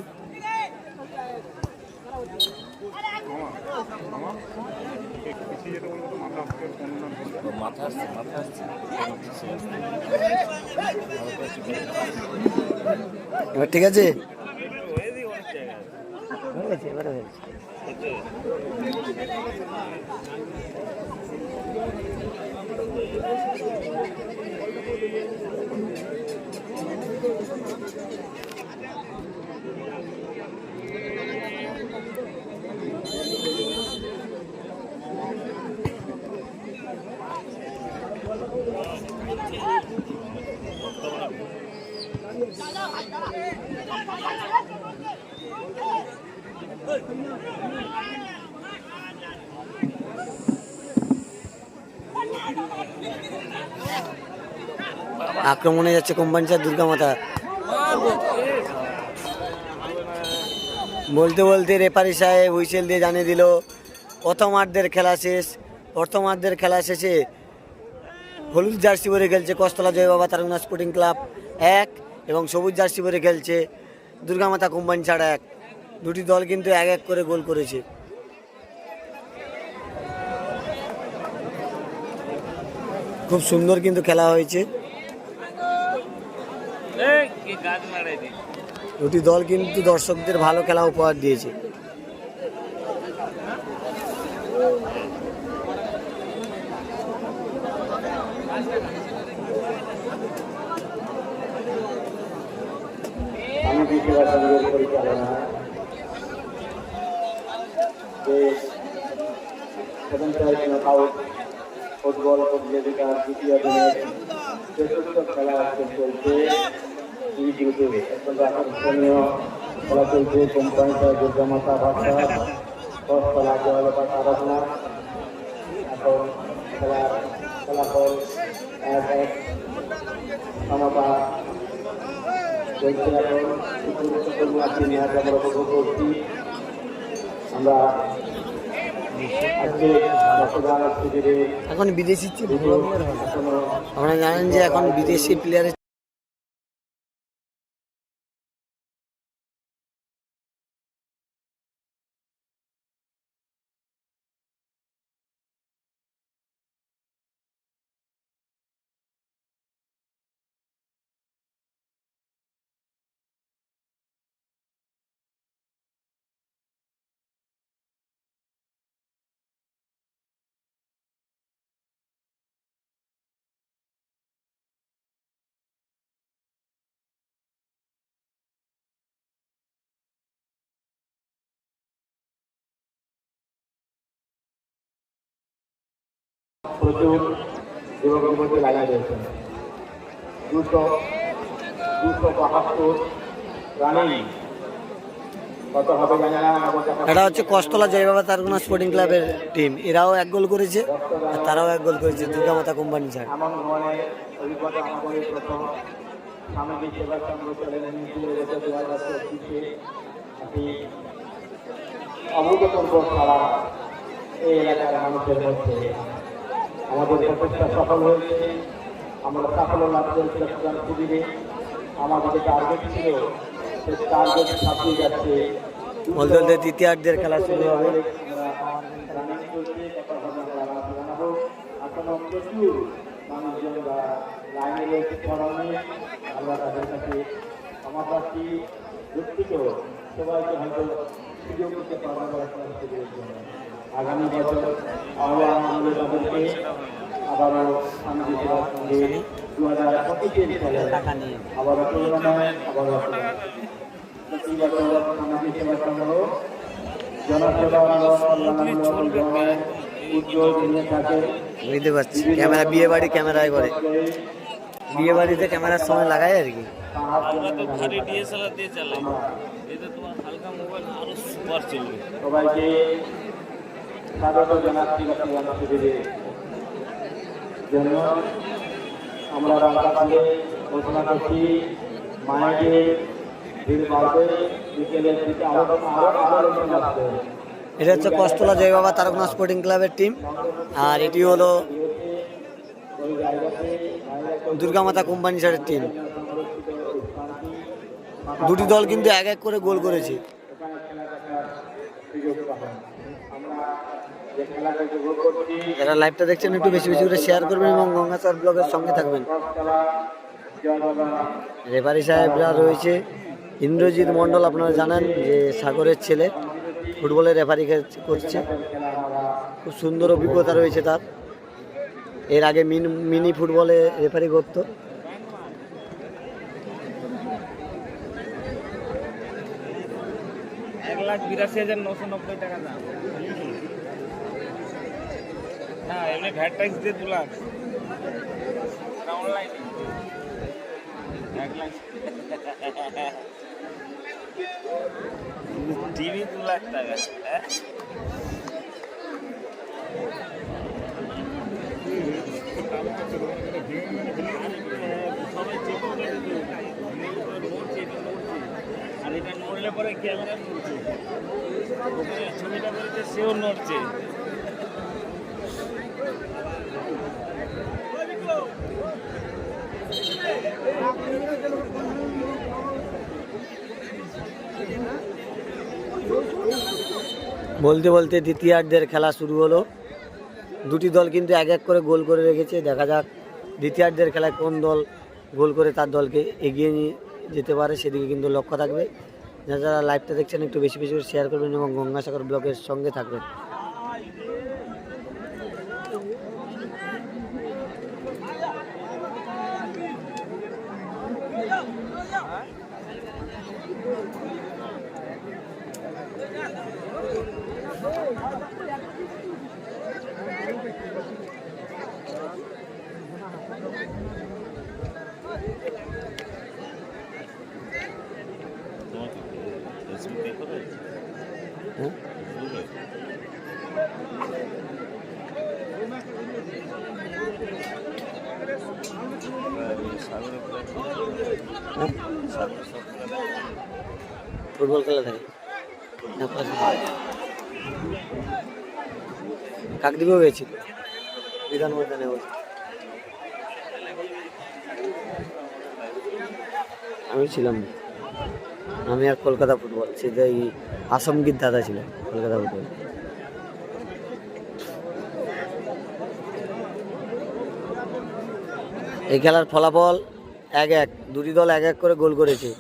এবার ঠিক আছে, এবারে হয়েছে। আক্রমণে যাচ্ছে কোম্পাঞ্চার দুর্গামাতা। বলতে বলতে রেফারি সাহেব হুইসেল দিয়ে জানিয়ে দিল প্রথমার্ধের খেলা শেষে হলুদ জার্সি পরে খেলছে কস্তলা জয় বাবা তারকনাথ স্পোর্টিং ক্লাব 1, এবং সবুজ জার্সি পরে খেলছে দুর্গামাতা কোম্পাঞ্চার 1। দুটি দল কিন্তু 1-1 করে গোল করেছে। খুব সুন্দর কিন্তু খেলা হয়েছে। কি গাছ মারাই দি দুটি দল কিন্তু দর্শকদের ভালো খেলা উপহার দিয়েছে। স্বামীজি সেবা সংঘের পরিচালনা যে 7 নকআউট ফুটবল প্রতিযোগিতার দ্বিতীয় দিনের চতুর্থ খেলা আজকে চলছে ইউটিউবে। অত্যন্ত আকর্ষণীয় খেলা চলছে। কোম্পানিটা দুর্গামাতা ভাষা দশতলা জয়লতা আরাধনা। এখন খেলার ফলাফল 1-1 সমতা চলছে। এখন আজকে ম্যাচ আমরা উপভোগ করছি। আমরা আজকে রক্তদান শিবিরে এখন বিদেশি আপনারা জানেন যে এখন বিদেশি প্লেয়ারের প্রচুর যুবকের মধ্যে লাগিয়ে রয়েছেন। 272 রানিং কত হবে জানি না। এটা হচ্ছে কষ্টলা জয়বাবা তারগুনা স্পোর্টিং ক্লাবের টিম, এরাও 1 গোল করেছে আর তারাও 1 গোল করেছে দুর্গামাতা কোম্পানি ছাড়। এমন ধরনের অভিজ্ঞতা আমাদের প্রথম স্বামীজি সেবা সংঘ চ্যালেঞ্জ নিয়ে 2024-এ একটি অভূতপূর্ব খেলা এই এলাকার মানুষের মধ্যে। আমাদের প্রচেষ্টা সফল হয়েছে। আমরা সাফল্য লাভ করেছি রক্তদান শিবিরে। আমাদের যে টার্গেট ছিল সেই টার্গেট ছাপিয়ে যাচ্ছে। বলতে বলতে তৃতীয়ার্ধের খেলা শুরু হবে। রানিং চলছে, কথা হবে আমরা জানাবো। এখনো প্রচুর মানুষজন লাইনে রয়েছে কারণে আমরা তাদের কাছে ক্ষমা প্রার্থী, দুঃখিত। সবাইকে হয়তো সুযোগ দিতে পারবো রক্তদান শিবিরের জন্য। আগামী বছর আহ্বান করলে তাদেরকে আবারও স্বামীজি সেবা সঙ্গে 2025-এর সালে আবারও টুর্নামেন্ট আবারও প্রতি বছর স্বামীজি সেবা সংঘ জনসেবা উদ্যোগ নিয়ে থাকে। বুঝতে পারছি, ক্যামেরা বিয়ে বাড়ি ক্যামেরায় করে, বিয়ে বাড়িতে ক্যামেরার সময় লাগায় আর কি। আমরা তো ভারী ডিএসএলআর দিয়ে চালাই, এতে তোমার হালকা মোবাইল আরো সুপার চলবে। সবাইকে স্বাগত জানাচ্ছি রক্তদান শিবিরের জন্য। আমরা রাস্তাতে ঘোষণা করছি মায়েকে ভিড় বাড়বে, বিকেলের দিকে আরো লোকজন আসবে। এটা হচ্ছে কষ্টলা জয়বাবা তারকনা স্পোর্টিং ক্লাবের টিম, আর এটি হলো ওই জায়গাতে দুর্গামাতা কোম্পানি ছাড়ের টিম। দুটি দল কিন্তু 1-1 করে গোল করেছে। ওখানে খেলা দেখার সুযোগ পাবেন। আমরা যে খেলাটা উপভোগ করছি যারা লাইভটা দেখছেন একটু বেশি বেশি করে শেয়ার করবেন এবং গঙ্গাচর ব্লগের সঙ্গে থাকবেন। খেলা জয়বাবা রেফারি সাহেবরা রয়েছে ইন্দ্রজিৎ মণ্ডল, আপনারা জানেন যে সাগরের ছেলে, ফুটবলের রেফারি করছে। খেলা আমরা খুব সুন্দর অভিজ্ঞতা রয়েছে তার। এর আগে মিনি ফুটবলে রেফারি করতো। এক 1,82,990 টাকা দাম। না এমনি ভ্যাট ট্যাক্স দিয়ে 2 লাখ অনলাইনে 1 লাখ টিভি 2 লাখ টাকা। হ্যাঁ সবাই চেক করে আর এটা নড়লে পরে ক্যামেরা নড়ছে, ছবিটা করেছে সেও নড়ছে। বলতে বলতে দ্বিতীয়ার্ধের খেলা শুরু হলো। দুটি দল কিন্তু 1-1 করে গোল করে রেখেছে। দেখা যাক দ্বিতীয়ার্ধের খেলায় কোন দল গোল করে তার দলকে এগিয়ে নিয়ে যেতে পারে, সেদিকে কিন্তু লক্ষ্য থাকবে। যারা লাইভটা দেখছেন একটু বেশি বেশি করে শেয়ার করবেন এবং গঙ্গাসাগর ব্লগের সঙ্গে থাকবেন। হ্যাঁ? ফুটবল খেলা থাকে কাকদ্বীপেও গেছিল বিধান ময়দানে বলে। আমি ছিলাম না, আমি আর কলকাতা ফুটবল, সেটাই আসমগীর দাদা ছিল কলকাতা ফুটবল। এই খেলার ফলাফল 1-1, দুটি দল 1-1 করে গোল করেছে।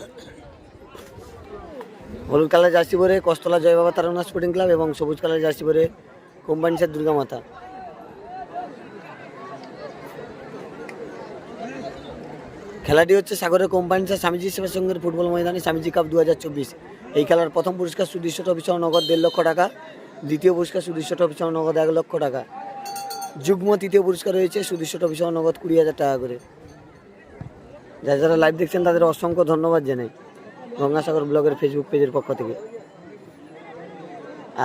হলুদ কালার জার্সি পরে কস্তলা জয় বাবা তারা স্পোর্টিং ক্লাব এবং সবুজ কালার জার্সি পরে কোম্পানিসার দুর্গা মাতা। খেলাটি হচ্ছে সাগরের কোম্পানিসার স্বামীজি সেবা সংঘের ফুটবল ময়দানে স্বামীজি কাপ 2024। এই খেলার প্রথম পুরস্কার সুদৃশ্য ট্রফি সহ নগদ 1.5 লক্ষ টাকা, দ্বিতীয় পুরস্কার সুদৃশ্য ট্রফি সহ নগদ 1 লক্ষ টাকা, যুগ্ম তৃতীয় পুরস্কার রয়েছে সুদৃশ্য ট্রফি সহ নগদ 20,000 টাকা করে। যারা যারা লাইভ দেখছেন তাদের অসংখ্য ধন্যবাদ জানাই গঙ্গাসাগর ব্লগের ফেসবুক পেজের পক্ষ থেকে।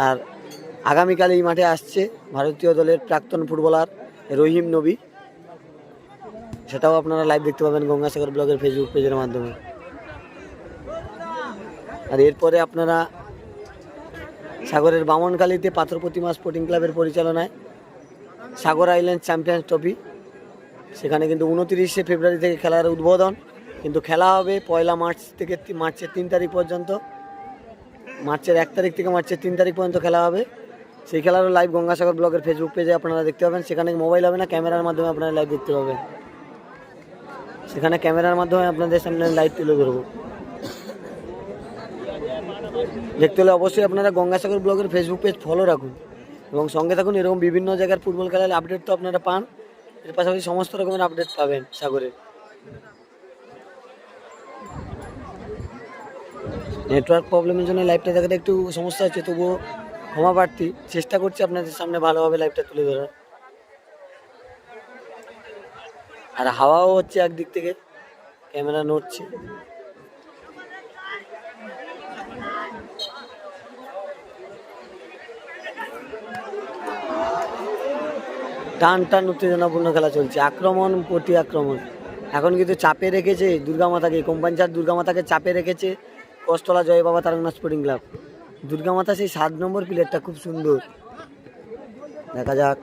আর আগামীকাল এই মাঠে আসছে ভারতীয় দলের প্রাক্তন ফুটবলার রহিম নবী, সেটাও আপনারা লাইভ দেখতে পাবেন গঙ্গাসাগর ব্লগের ফেসবুক পেজের মাধ্যমে। আর এরপরে আপনারা সাগরের বামনখালীতে পাথর প্রতিমা স্পোর্টিং ক্লাবের পরিচালনায় সাগর আইল্যান্ড চ্যাম্পিয়ন্স ট্রফি, সেখানে কিন্তু 29শে ফেব্রুয়ারি থেকে খেলার উদ্বোধন, কিন্তু খেলা হবে 1 মার্চ থেকে মার্চের 3 তারিখ পর্যন্ত। মার্চের 1 তারিখ থেকে মার্চের 3 তারিখ পর্যন্ত খেলা হবে। সেই খেলারও লাইভ গঙ্গাসাগর ব্লগের ফেসবুক পেজে আপনারা দেখতে পাবেন। সেখানে মোবাইল হবে না, ক্যামেরার মাধ্যমে আপনারা লাইভ দেখতে পাবেন। সেখানে ক্যামেরার মাধ্যমে আপনাদের সামনে লাইভ তুলে ধরবো। দেখতে হলে অবশ্যই আপনারা গঙ্গাসাগর ব্লগের ফেসবুক পেজ ফলো রাখুন এবং সঙ্গে থাকুন। এরকম বিভিন্ন জায়গার ফুটবল খেলার আপডেট তো আপনারা পান, এর পাশাপাশি সমস্ত রকমের আপডেট পাবেন সাগরে। নেটওয়ার্ক প্রবলেমের জন্য লাইভটা দেখাতে একটু সমস্যা হচ্ছে, তবুও ক্ষমা প্রার্থী, চেষ্টা করছি আপনাদের সামনে ভালোভাবে লাইভটা তুলে ধরার। আর হাওয়াও হচ্ছে একদিক থেকে, ক্যামেরা নড়ছে। টান টান উত্তেজনাপূর্ণ খেলা চলছে, আক্রমণ প্রতি আক্রমণ। এখন কিন্তু চাপে রেখেছে দুর্গামাতাকে, কোম্পানিচার দুর্গামাতাকে চাপে রেখেছে কস্তলা জয় বাবা তারাঙ্গনা স্পোর্টিং ক্লাব। দুর্গামাতা সেই 7 নম্বর প্লেয়ারটা খুব সুন্দর, দেখা যাক।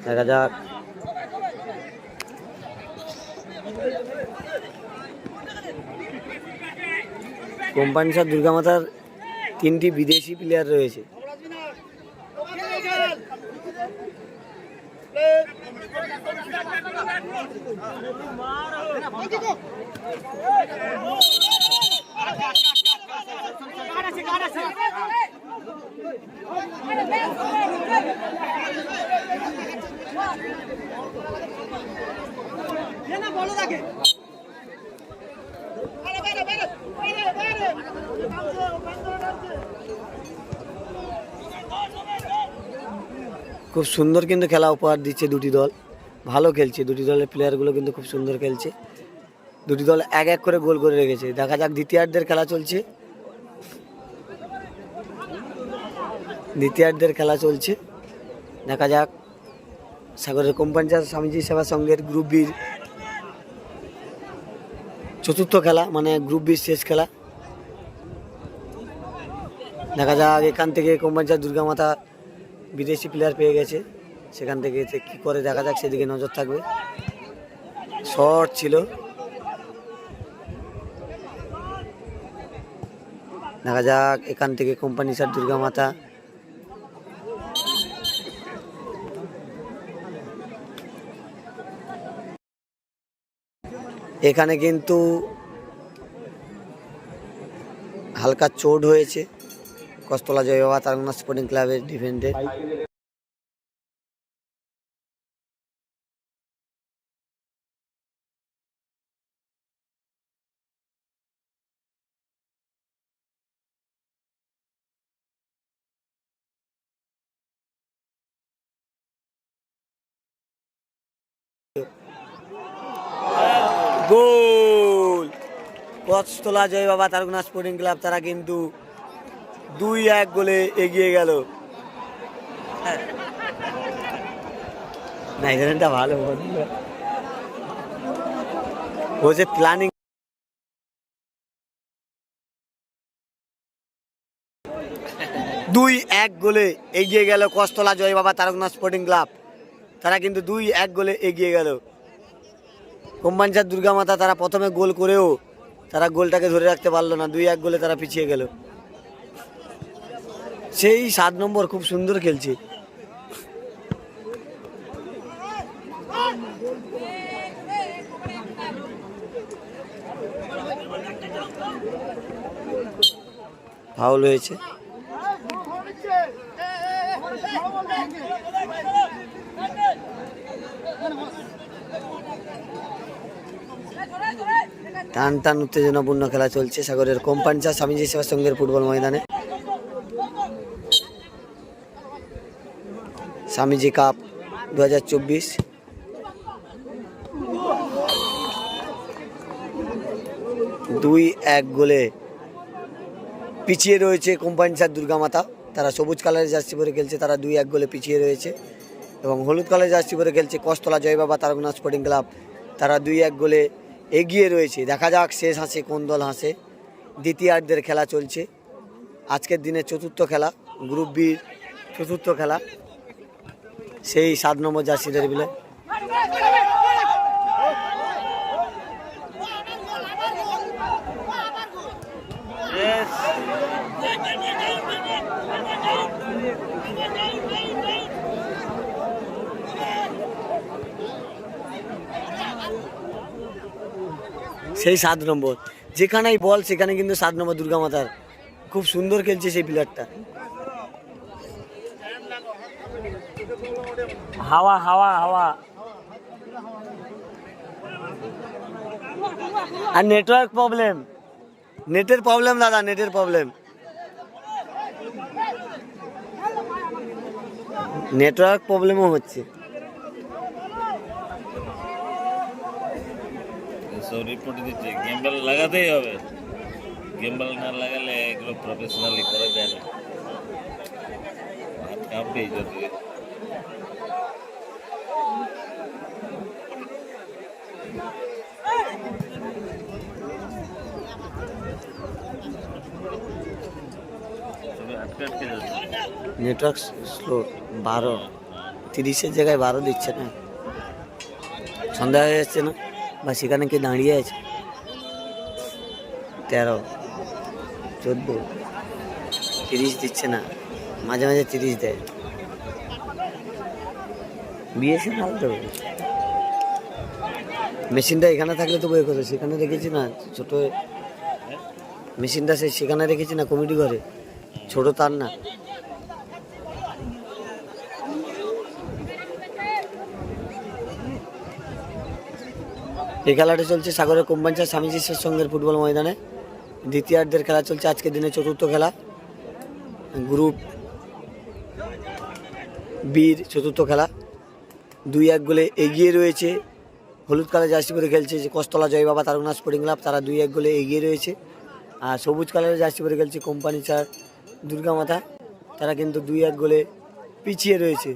দেখা যাক কোম্পানিচার দুর্গামাতার 3টি বিদেশি প্লেয়ার রয়েছে। খুব সুন্দর কিন্তু খেলা উপহার দিচ্ছে দুটি দল, ভালো খেলছে দুটি দলের প্লেয়ারগুলো কিন্তু খুব সুন্দর খেলছে। দুটি দল 1-1 করে গোল করে রেখেছে। দেখা যাক দ্বিতীয়ার্ধের খেলা চলছে, দ্বিতীয়ার্ধের খেলা চলছে। দেখা যাক সাগরের কোম্পানিচার স্বামীজি সেবা সংঘের গ্রুপ বির চতুর্থ খেলা, মানে গ্রুপ বির শেষ খেলা। দেখা যাক এখান থেকে কোম্পানিচার দুর্গামাতা বিদেশি প্লেয়ার পেয়ে গেছে, সেখান থেকে কী করে দেখা যাক, সেদিকে নজর থাকবে। শর্ট ছিল, দেখা যাক এখান থেকে কোম্পানিচার দুর্গামাতা এখানে কিন্তু হালকা চোট হয়েছে কস্তলা জয় বাবা তারকনাথ স্পোর্টিং ক্লাবের ডিফেন্ডে। গোল কস্তলা জয় বাবা তারকনাথ স্পোর্টিং ক্লাব, তারা কিন্তু 2-1 গোলে এগিয়ে গেল। না এখানটা ভালো ও যে প্ল্যানিং। 2-1 গোলে এগিয়ে গেল কস্তলা জয় বাবা তারকনাথ স্পোর্টিং ক্লাব, তারা কিন্তু 2-1 গোলে এগিয়ে গেল। কোম্পানিচার দুর্গামাতা তারা প্রথমে গোল করেও তারা গোলটাকে ধরে রাখতে পারলো না, 2-1 গোলে তারা পিছিয়ে গেল। সেই 7 নম্বর খুব সুন্দর খেলছে। ফাউল হয়েছে। টান টান উত্তেজনাপূর্ণ খেলা চলছে সাগরের কোম্পানিচার স্বামীজি সেবা সংঘের ফুটবল ময়দানে। স্বামীজি কাপ 2024 2-1 গোলে পিছিয়ে রয়েছে কোম্পানিচার দুর্গামাতা, তারা সবুজ কালারের জার্সি পরে খেলছে, তারা 2-1 গোলে পিছিয়ে রয়েছে। এবং হলুদ কালারের জার্সি পরে খেলছে কস্তলা জয় বাবা তারকনাথ স্পোর্টিং ক্লাব, তারা 2-1 গোলে এগিয়ে রয়েছে। দেখা যাক শেষ হাসে কোন দল হাসে। দ্বিতীয়ার্ধের খেলা চলছে, আজকের দিনের চতুর্থ খেলা, গ্রুপ বির চতুর্থ খেলা, সেই 7 নম্বর জার্সিদের বিলে। সেই 7 নম্বর যেখানেই বল সেখানে কিন্তু 7 নম্বর দুর্গামাতার খুব সুন্দর খেলছে সেই প্লেয়ারটা। হাওয়া হাওয়া হাওয়া আর নেটওয়ার্ক প্রবলেম, নেটের প্রবলেম দাদা, নেটের প্রবলেম, নেটওয়ার্ক প্রবলেমও হচ্ছে। সব রিপোর্ট দিচ্ছে, গেম্বল লাগাতেই হবে, গেম্বল না লাগালে এগুলো প্রফেশনালি করা যায় না, হাত কাঁপবেই যদি। নেটওয়ার্ক স্লো, 12-30 জায়গায় 12 দিচ্ছে না, সন্ধ্যা হয়ে যাচ্ছে না, বা সেখানে কি দাঁড়িয়ে আছে 13-14-30 দিচ্ছে না, মাঝে মাঝে 30 দেয়। বিএসএনএল তো মেশিনটা এখানে থাকলে তো বই করে, সেখানে রেখেছি না ছোট মেশিনটা, সেখানে রেখেছি না কমিটি ঘরে, ছোট তার না। এই খেলাটা চলছে সাগরের কোম্পানিচার স্বামীজি সেবা সংঘের ফুটবল ময়দানে। দ্বিতীয়ার্ধের খেলা চলছে, আজকের দিনে চতুর্থ খেলা, গ্রুপ বির চতুর্থ খেলা। 2-1 গোলে এগিয়ে রয়েছে, হলুদ কালার জার্সি পরে খেলছে যে কস্তলা জয় বাবা তারকনাথ স্পোর্টিং ক্লাব, তারা 2-1 গোলে এগিয়ে রয়েছে। আর সবুজ কালারের জার্সি পরে খেলছে কোম্পানিচার দুর্গামাতা, তারা কিন্তু 2-1 গোলে পিছিয়ে রয়েছে।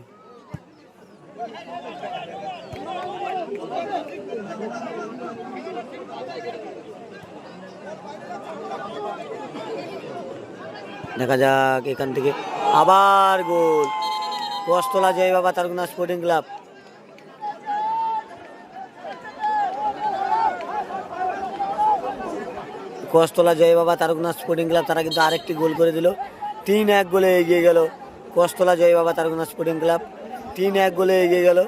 দেখা যাক এখান থেকে আবার গোল, Kastala Joy Baba Taraknath sporting club. Kastala Joy Baba Taraknath sporting club, তারা কিন্তু আরেকটি গোল করে দিল, 3-1 গোলে এগিয়ে গেল কস্তলা জয় বাবা তারকনাথ স্পোর্টিং ক্লাব, 3-1 গোলে এগিয়ে গেল।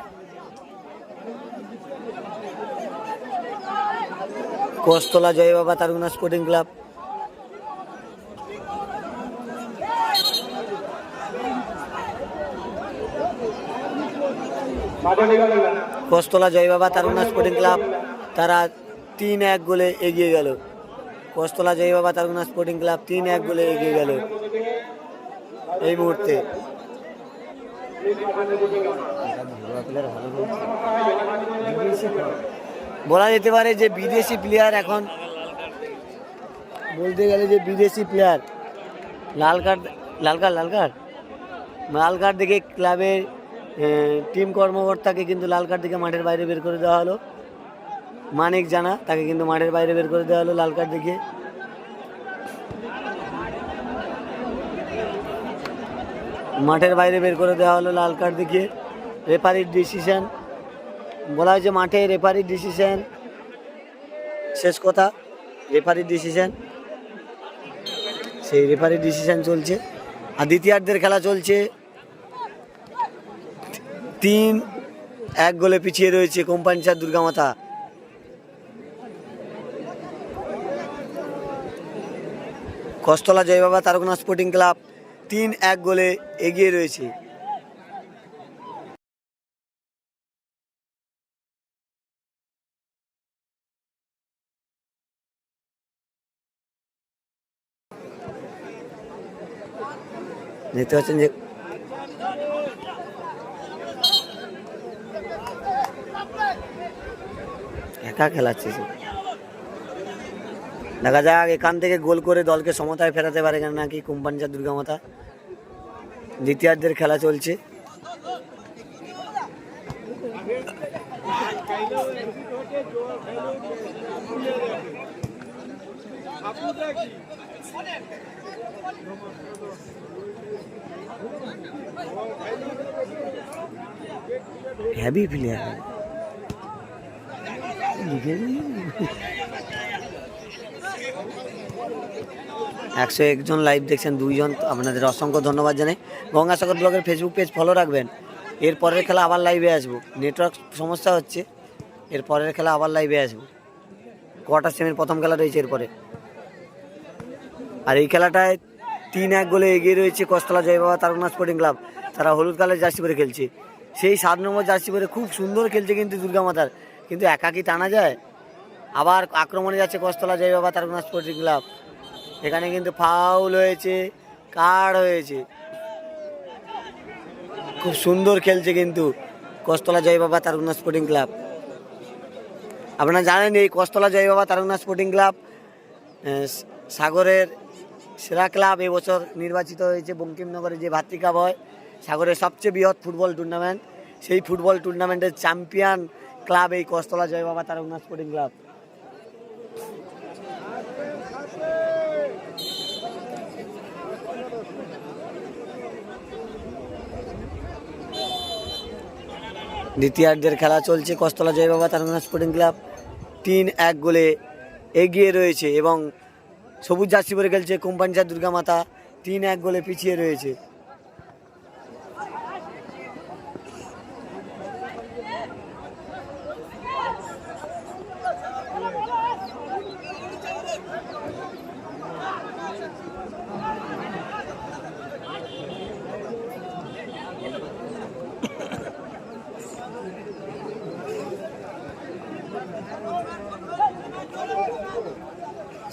কোস্তলা জয় বাবা তারুণা স্পোর্টিং ক্লাব, কোস্তলা জয় বাবা তারুণা স্পোর্টিং ক্লাব তারা 3-1 গোলে এগিয়ে গেল। কোস্তলা জয় বাবা তারুণা স্পোর্টিং ক্লাব 3-1 গোলে এগিয়ে গেল এই মুহূর্তে। বলা যেতে পারে যে বিদেশি প্লেয়ার এখন বলতে গেলে যে বিদেশি প্লেয়ার লাল কার্ড দেখে ক্লাবের টিম কর্মকর্তাকে কিন্তু লাল কার্ড দেখে মাঠের বাইরে বের করে দেওয়া হলো। মানিক জানা তাকে কিন্তু মাঠের বাইরে বের করে দেওয়া হলো লাল কার্ড দেখে। মাঠের বাইরে বের করে দেওয়া হলো লাল কার্ড দেখিয়ে। রেফারির ডিসিশন বলা হয়েছে মাঠে, রেফারির ডিসিশন শেষ কথা, রেফারির ডিসিশন, সেই রেফারির ডিসিশন চলছে। আর দ্বিতীয়ার্ধের খেলা চলছে, 3-1 গোলে পিছিয়ে রয়েছে কোম্পানি চার দুর্গামাতা। কোস্তলা জয় বাবা তারকনা স্পোর্টিং ক্লাব 3-1 গোলে এগিয়ে রয়েছে। দেখতে পাচ্ছেন যে একা খেলাচ্ছে, দেখা যাক এখান থেকে গোল করে দলকে সমতায় ফেরাতে পারে কেন নাকি কোম্পানি চার দুর্গামাতা। দ্বিতীয়ার্ধের খেলা চলছে, হেভি প্লেয়ার 101 জন লাইভ দেখছেন, 2 জন আপনাদের অসংখ্য ধন্যবাদ জানাই। গঙ্গাসাগর ব্লগের ফেসবুক পেজ ফলো রাখবেন। এর পরের খেলা আবার লাইভে আসবো, নেটওয়ার্ক সমস্যা হচ্ছে, এর পরের খেলা আবার লাইভে আসবো। কোয়ার্টার সেমির প্রথম খেলা রয়েছে এরপরে। আর এই খেলাটায় 3-1 গোলে এগিয়ে রয়েছে কোস্তলা জয় বাবা তারকনা স্পোর্টিং ক্লাব। তারা হলুদ কালার জার্সি পরে খেলছে, সেই 7 নম্বর জার্সি পরে খুব সুন্দর খেলছে কিন্তু দুর্গামাতার, কিন্তু একা কি টানা যায়? আবার আক্রমণে যাচ্ছে কোস্তলা জয় বাবা তারকনা স্পোর্টিং ক্লাব। এখানে কিন্তু ফাউল হয়েছে, কার্ড হয়েছে। খুব সুন্দর খেলছে কিন্তু কোস্তলা জয় বাবা তারকনা স্পোর্টিং ক্লাব। আপনারা জানেন এই কোস্তলা জয় বাবা তারকনা স্পোর্টিং ক্লাব সাগরের সেরা ক্লাব। এবছর নির্বাচিত হয়েছে বঙ্কিমনগরে যে ভাতৃকাপ হয়, সাগরের সবচেয়ে বৃহৎ ফুটবল টুর্নামেন্ট, সেই ফুটবল টুর্নামেন্টের চ্যাম্পিয়ন ক্লাব এই কোস্তলা জয় বাবা তারকনা স্পোর্টিং ক্লাব। দ্বিতীয়ার্ধের খেলা চলছে, কোস্তলা জয় বাবা তারকনা স্পোর্টিং ক্লাব 3-1 গোলে এগিয়ে রয়েছে এবং সবুজ জার্সি পরে খেলছে কোম্পানি চার দুর্গামাতা 3-1 গোলে পিছিয়ে রয়েছে।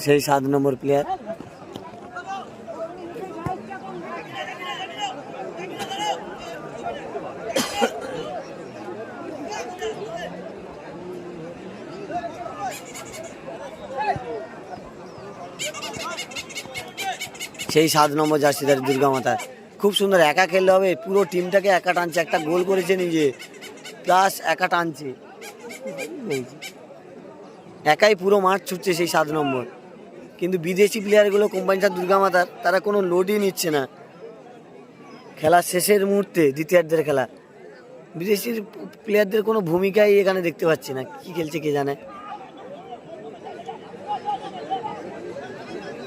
সেই 7 নম্বর প্লেয়ার জার্সিদার দুর্গামাতা। খুব সুন্দর, একা খেললে হবে, পুরো টিমটাকে একা টানছে, একটা গোল করেছে নিজে প্লাস একা টানছে, একাই পুরো মাঠ ছুটছে সেই 7 নম্বর। কিন্তু বিদেশি প্লেয়ারগুলো কোম্পানি চার দুর্গামাতার তারা কোনো লোডই নিচ্ছে না। খেলা শেষের মুহূর্তে দ্বিতীয়ার্ধের খেলা, বিদেশি প্লেয়ারদের কোনো ভূমিকাই এখানে দেখতে পাচ্ছি না, কি খেলছে কে জানে।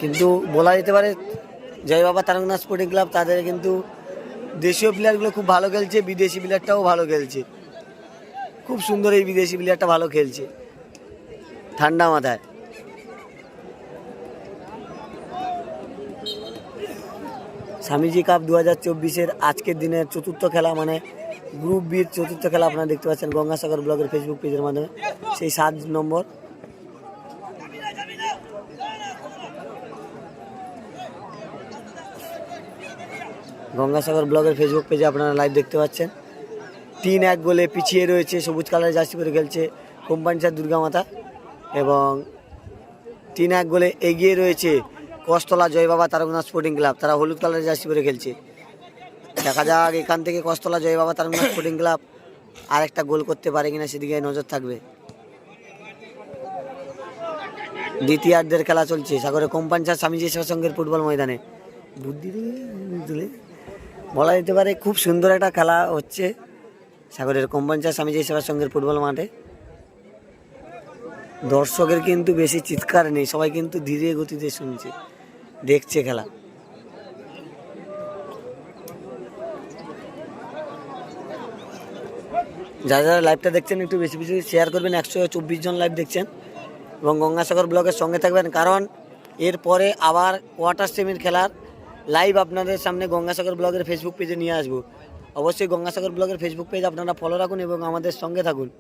কিন্তু বলা যেতে পারে জয় বাবা তারকনা স্পোর্টিং ক্লাব তাদের কিন্তু দেশীয় প্লেয়ারগুলো খুব ভালো খেলছে, বিদেশি প্লেয়ারটাও ভালো খেলছে, খুব সুন্দর এই বিদেশি প্লেয়ারটা ভালো খেলছে ঠান্ডা মাথায়। স্বামীজি কাপ 2024-এর আজকের দিনের চতুর্থ খেলা, মানে গ্রুপ বির চতুর্থ খেলা আপনারা দেখতে পাচ্ছেন গঙ্গাসাগর ব্লগের ফেসবুক পেজের মাধ্যমে। সেই 7 নম্বর গঙ্গাসাগর ব্লগের ফেসবুক পেজে আপনারা লাইভ দেখতে পাচ্ছেন। 3-1 গোলে পিছিয়ে রয়েছে, সবুজ কালারের জার্সি পরে খেলছে কোম্পানিচার দুর্গামাতা, এবং 3-1 গোলে এগিয়ে রয়েছে কস্তলা জয় বাবা তারকনাথ স্পোর্টিং ক্লাব। তারা হলুদ কালারের জার্সি পরে খেলছে। দেখা যাক এখান থেকে কস্তলা জয় বাবা তারকনাথ স্পোর্টিং ক্লাব আরেকটা গোল করতে পারে কিনা, সেদিকে নজর থাকবে। দ্বিতীয়ার্ধের খেলা চলছে সাগরে কোম্পানিচার স্বামীজি সেবা সংঘের ফুটবল ময়দানে। বুদ্ধি তুলে বলা যেতে পারে খুব সুন্দর একটা খেলা হচ্ছে সাগরের কোম্পানিচার স্বামীজি সেবা সংঘের ফুটবল মাঠে। দর্শকের কিন্তু বেশি চিৎকার নেই, সবাই কিন্তু ধীরে গতিতে শুনছে, দেখছে খেলা। যারা যারা লাইভটা দেখছেন একটু বেশি বেশি শেয়ার করবেন। 124 জন লাইভ দেখছেন এবং গঙ্গাসাগর ব্লগের সঙ্গে থাকবেন, কারণ এরপরে আবার কোয়ার্টার সেমির খেলার লাইভ আপনাদের সামনে গঙ্গাসাগর ব্লগের ফেসবুক পেজে নিয়ে আসবো। অবশ্যই গঙ্গাসাগর ব্লগের ফেসবুক পেজ আপনারা ফলো রাখুন এবং আমাদের সঙ্গে থাকুন।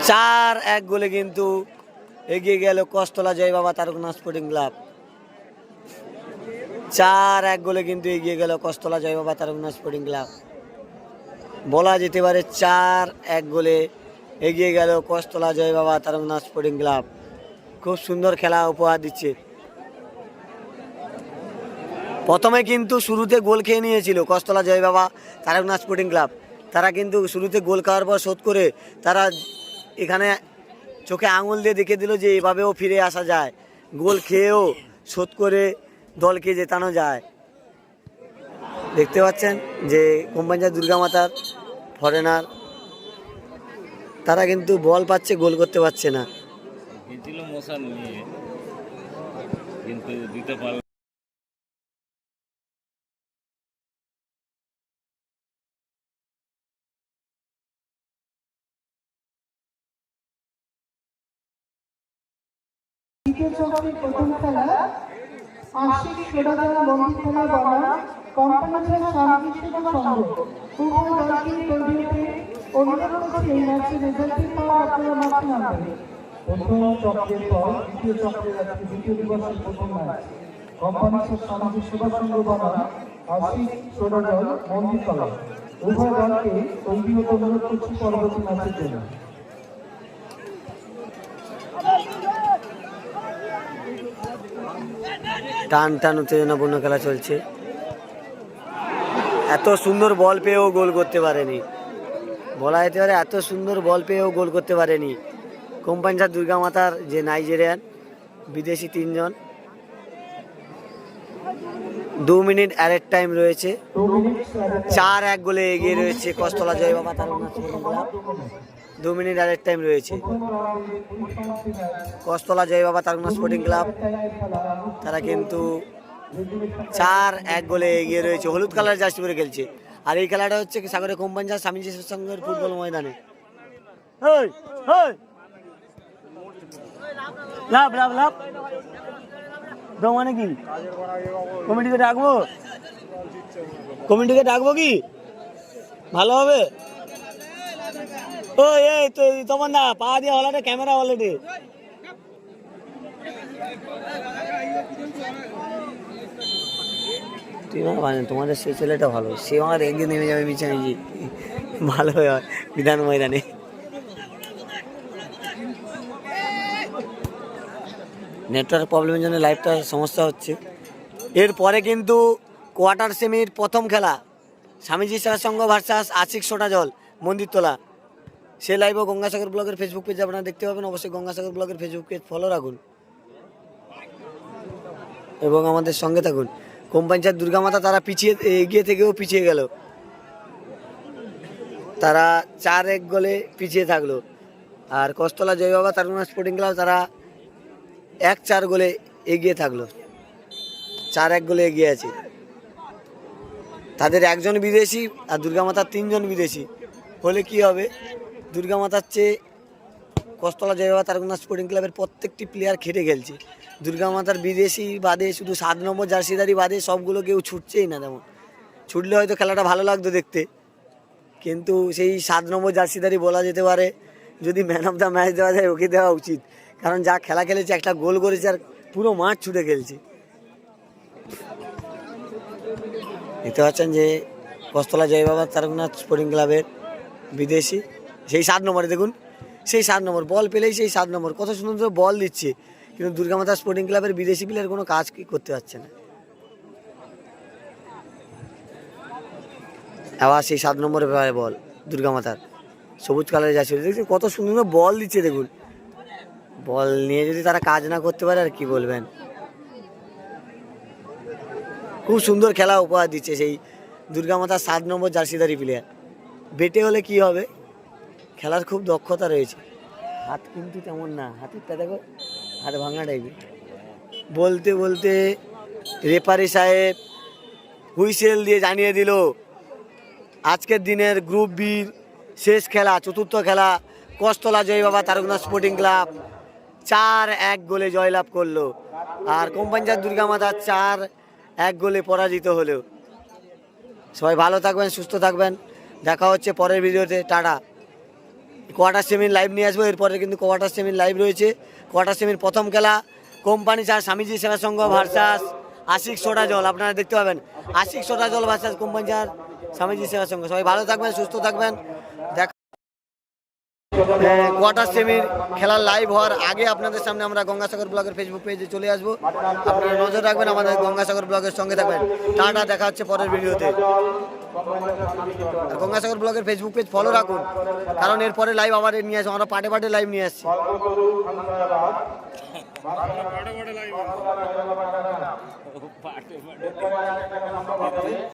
চার 1 গোলে কিন্তু এগিয়ে গেল কস্তলা জয় বাবা তারকনাথ স্পোর্টিং ক্লাব। 4-1 গোলে কিন্তু এগিয়ে গেল কস্তলা জয় বাবা তারকনাথ স্পোর্টিং ক্লাব। বলা যেতে পারে 4-1 গোলে এগিয়ে গেল কস্তলা জয় বাবা তারকনাথ স্পোর্টিং ক্লাব। খুব সুন্দর খেলা উপহার দিচ্ছে। প্রথমে কিন্তু শুরুতে গোল খেয়ে নিয়েছিল কস্তলা জয় বাবা তারকনাথ স্পোর্টিং ক্লাব। তারা কিন্তু শুরুতে গোল খাওয়ার পর শোধ করে তারা এখানে চোখে আঙুল দিয়ে দেখে দিল যে এভাবেও ফিরে আসা যায়, গোল খেয়েও শোধ করে দলকে জেতানো যায়। দেখতে পাচ্ছেন যে কোম্পানিচার দুর্গামাতার ফরেনার তারা কিন্তু বল পাচ্ছে, গোল করতে পারছে না। মশান নিয়ে কিন্তু দিতে পারল। দ্বিতীয় চক্রের প্রথম খেলা আশিক সোনাদানা মন্দির খেলা বনাম কোম্পানিচার স্বামীজি সেবা সংঘ। উভয় দলকে তৈরি হতে অনুরোধ করছি এই ম্যাচের রেজাল্টের পর আপনারা মাঠে নামবেন। প্রথম চক্রের পর দ্বিতীয় চক্রের আজকে দ্বিতীয় দিবসের প্রথম ম্যাচ কোম্পানিচার স্বামীজি সেবা সংঘ বনাম আশিক সোনাদল মন্দির খেলা। উভয় দলকে তৈরি হতে অনুরোধ করছি পরবর্তী ম্যাচের জন্য। টান টান উত্তেজনাপূর্ণ খেলা চলছে। এত সুন্দর বল পেয়েও গোল করতে পারেনি, বলা যেতে পারে এত সুন্দর বল পেয়েও গোল করতে পারেনি কোম্পানিচার দুর্গামাতার যে নাইজেরিয়ান বিদেশি 3 জন। 2 মিনিট অ্যাডেড টাইম রয়েছে। 4-1 গোলে এগিয়ে রয়েছে Kastala Joy Baba Taraknath sporting club. 2 minute added time রয়েছে। কস্তলা জয় বাবা তারকনাথ স্পোর্টিং ক্লাব তারা কিন্তু 4-1 গোলে এগিয়ে রয়েছে, হলুদ কালার জার্সি পরে খেলছে। আর এই খেলাটা হচ্ছে সাগরে কোম্পানিচার স্বামীজি সেবা সংঘের ফুটবল ময়দানে। লাভ লাভ লাভ দাও মানে কি কমিটিকে ডাকবো? কমিটিকে ডাকবো কি ভালো হবে? ও এই তো তখন না পা দিয়ে হলাটে ক্যামেরা অলরেডি তোমাদের সে ছেলেটা ভালো, সে আমার এগিয়ে নেমে যাবে মিছামিছি, ভালো হয় বিধান ময়দানে। নেটওয়ার্ক প্রবলেমের জন্য লাইভটা সমস্যা হচ্ছে। এরপরে কিন্তু কোয়ার্টার সেমির প্রথম খেলা স্বামীজি সেবা সংঘ ভার্সাস আশিক সোনাজল মন্দিরতলা। সে লাইভও গঙ্গাসাগর ব্লগের ফেসবুক পেজে আপনারা দেখতে পাবেন। অবশ্যই গঙ্গাসাগর ব্লগের ফেসবুক পেজ ফলো রাখুন এবং আমাদের সঙ্গে থাকুন। কোম্পানিচার দুর্গামাতা তারা এগিয়ে থেকেও পিছিয়ে গেল, তারা 4-1 গোলে পিছিয়ে থাকলো। আর কস্তলা জয় বাবা তারকনাথ স্পোর্টিং ক্লাব তারা 1-4 গোলে এগিয়ে থাকলো, 4-1 গোলে এগিয়ে আছে। তাদের 1 জন বিদেশি আর দুর্গামাতার 3 জন বিদেশি। হলে কি হবে, দুর্গা মাতার চেয়ে কস্তলা জয়বাবা তারকনাথ স্পোর্টিং ক্লাবের প্রত্যেকটি প্লেয়ার খেটে খেলছে। দুর্গা মাতার বিদেশি বাদে শুধু 7 নম্বর জার্সিদারি বাদে সবগুলো কেউ ছুটছেই না, তেমন ছুটলে হয়তো খেলাটা ভালো লাগতো দেখতে, কিন্তু সেই 7 নম্বর জার্সিদারি বলা যেতে পারে যদি ম্যান অফ দ্য ম্যাচ দেওয়া যায় ওকে দেওয়া উচিত, কারণ যা খেলা খেলেছে, একটা গোল করেছে আর পুরো মাঠ ছুটে খেলছে। দেখতে পাচ্ছেন যে কস্তলা জয়বাবা তারকনাথ স্পোর্টিং ক্লাবের বিদেশি সেই 7 নম্বরে, দেখুন সেই 7 নম্বর বল পেলেই সেই 7 নম্বর কত সুন্দর বল দিচ্ছে, কিন্তু দুর্গামাতা স্পোর্টিং ক্লাবের বিদেশি প্লেয়ার কোনো কাজ কি করতে পারছে না। আবার সেই 7 নম্বরে বল দুর্গামাতার সবুজ কালারে যাচ্ছে, দেখছি কত সুন্দর বল দিচ্ছে, দেখুন বল নিয়ে যদি তারা কাজ না করতে পারে আর কি বলবেন। খুব সুন্দর খেলা উপহার দিচ্ছে সেই দুর্গামাতার 7 নম্বর জার্সিদারি প্লেয়ার। বেটে হলে কি হবে, খেলার খুব দক্ষতা রয়েছে, হাত কিন্তু তেমন না, হাতেরটা দেখো হাত ভাঙা টাইপের। বলতে বলতে রেফারি সাহেব হুইসেল দিয়ে জানিয়ে দিল আজকের দিনের গ্রুপ বির শেষ খেলা, চতুর্থ খেলা কস্তলা জয়বাবা তারকনাথ স্পোর্টিং ক্লাব 4-1 গোলে জয়লাভ করলো, আর কোম্পানিচার দুর্গামাতা 4-1 গোলে পরাজিত হলো। সবাই ভালো থাকবেন, সুস্থ থাকবেন, দেখা হচ্ছে পরের ভিডিওতে, টাটা। কোয়ার্টার সেমির লাইভ নিয়ে আসবো, এরপরে কিন্তু কোয়ার্টার সেমির লাইভ রয়েছে। কোয়ার্টার সেমির প্রথম খেলা কোম্পানি চার স্বামীজি সেবা সংঘ ভার্সাস আশিক সোডা জল, আপনারা দেখতে পাবেন আশিক সোডা জল ভার্সাস কোম্পানি চার স্বামীজি সেবা সংঘ। সবাই ভালো থাকবেন, সুস্থ থাকবেন, দেখা কোয়ার্টার সেমির খেলার লাইভ হওয়ার আগে আপনাদের সামনে আমরা গঙ্গাসাগর ব্লগের ফেসবুক পেজে চলে আসবো, আপনারা নজর রাখবেন, আমাদের গঙ্গাসাগর ব্লগের সঙ্গে থাকবেন। টাটা, দেখা হচ্ছে পরের ভিডিওতে। গঙ্গাসাগর ব্লগের ফেসবুক পেজ ফলো রাখুন, কারণ এরপরে লাইভ আবার নিয়ে আসবো, আমরা পাটে পাটে লাইভ নিয়ে আসছি। পাটে পাটে লাইভ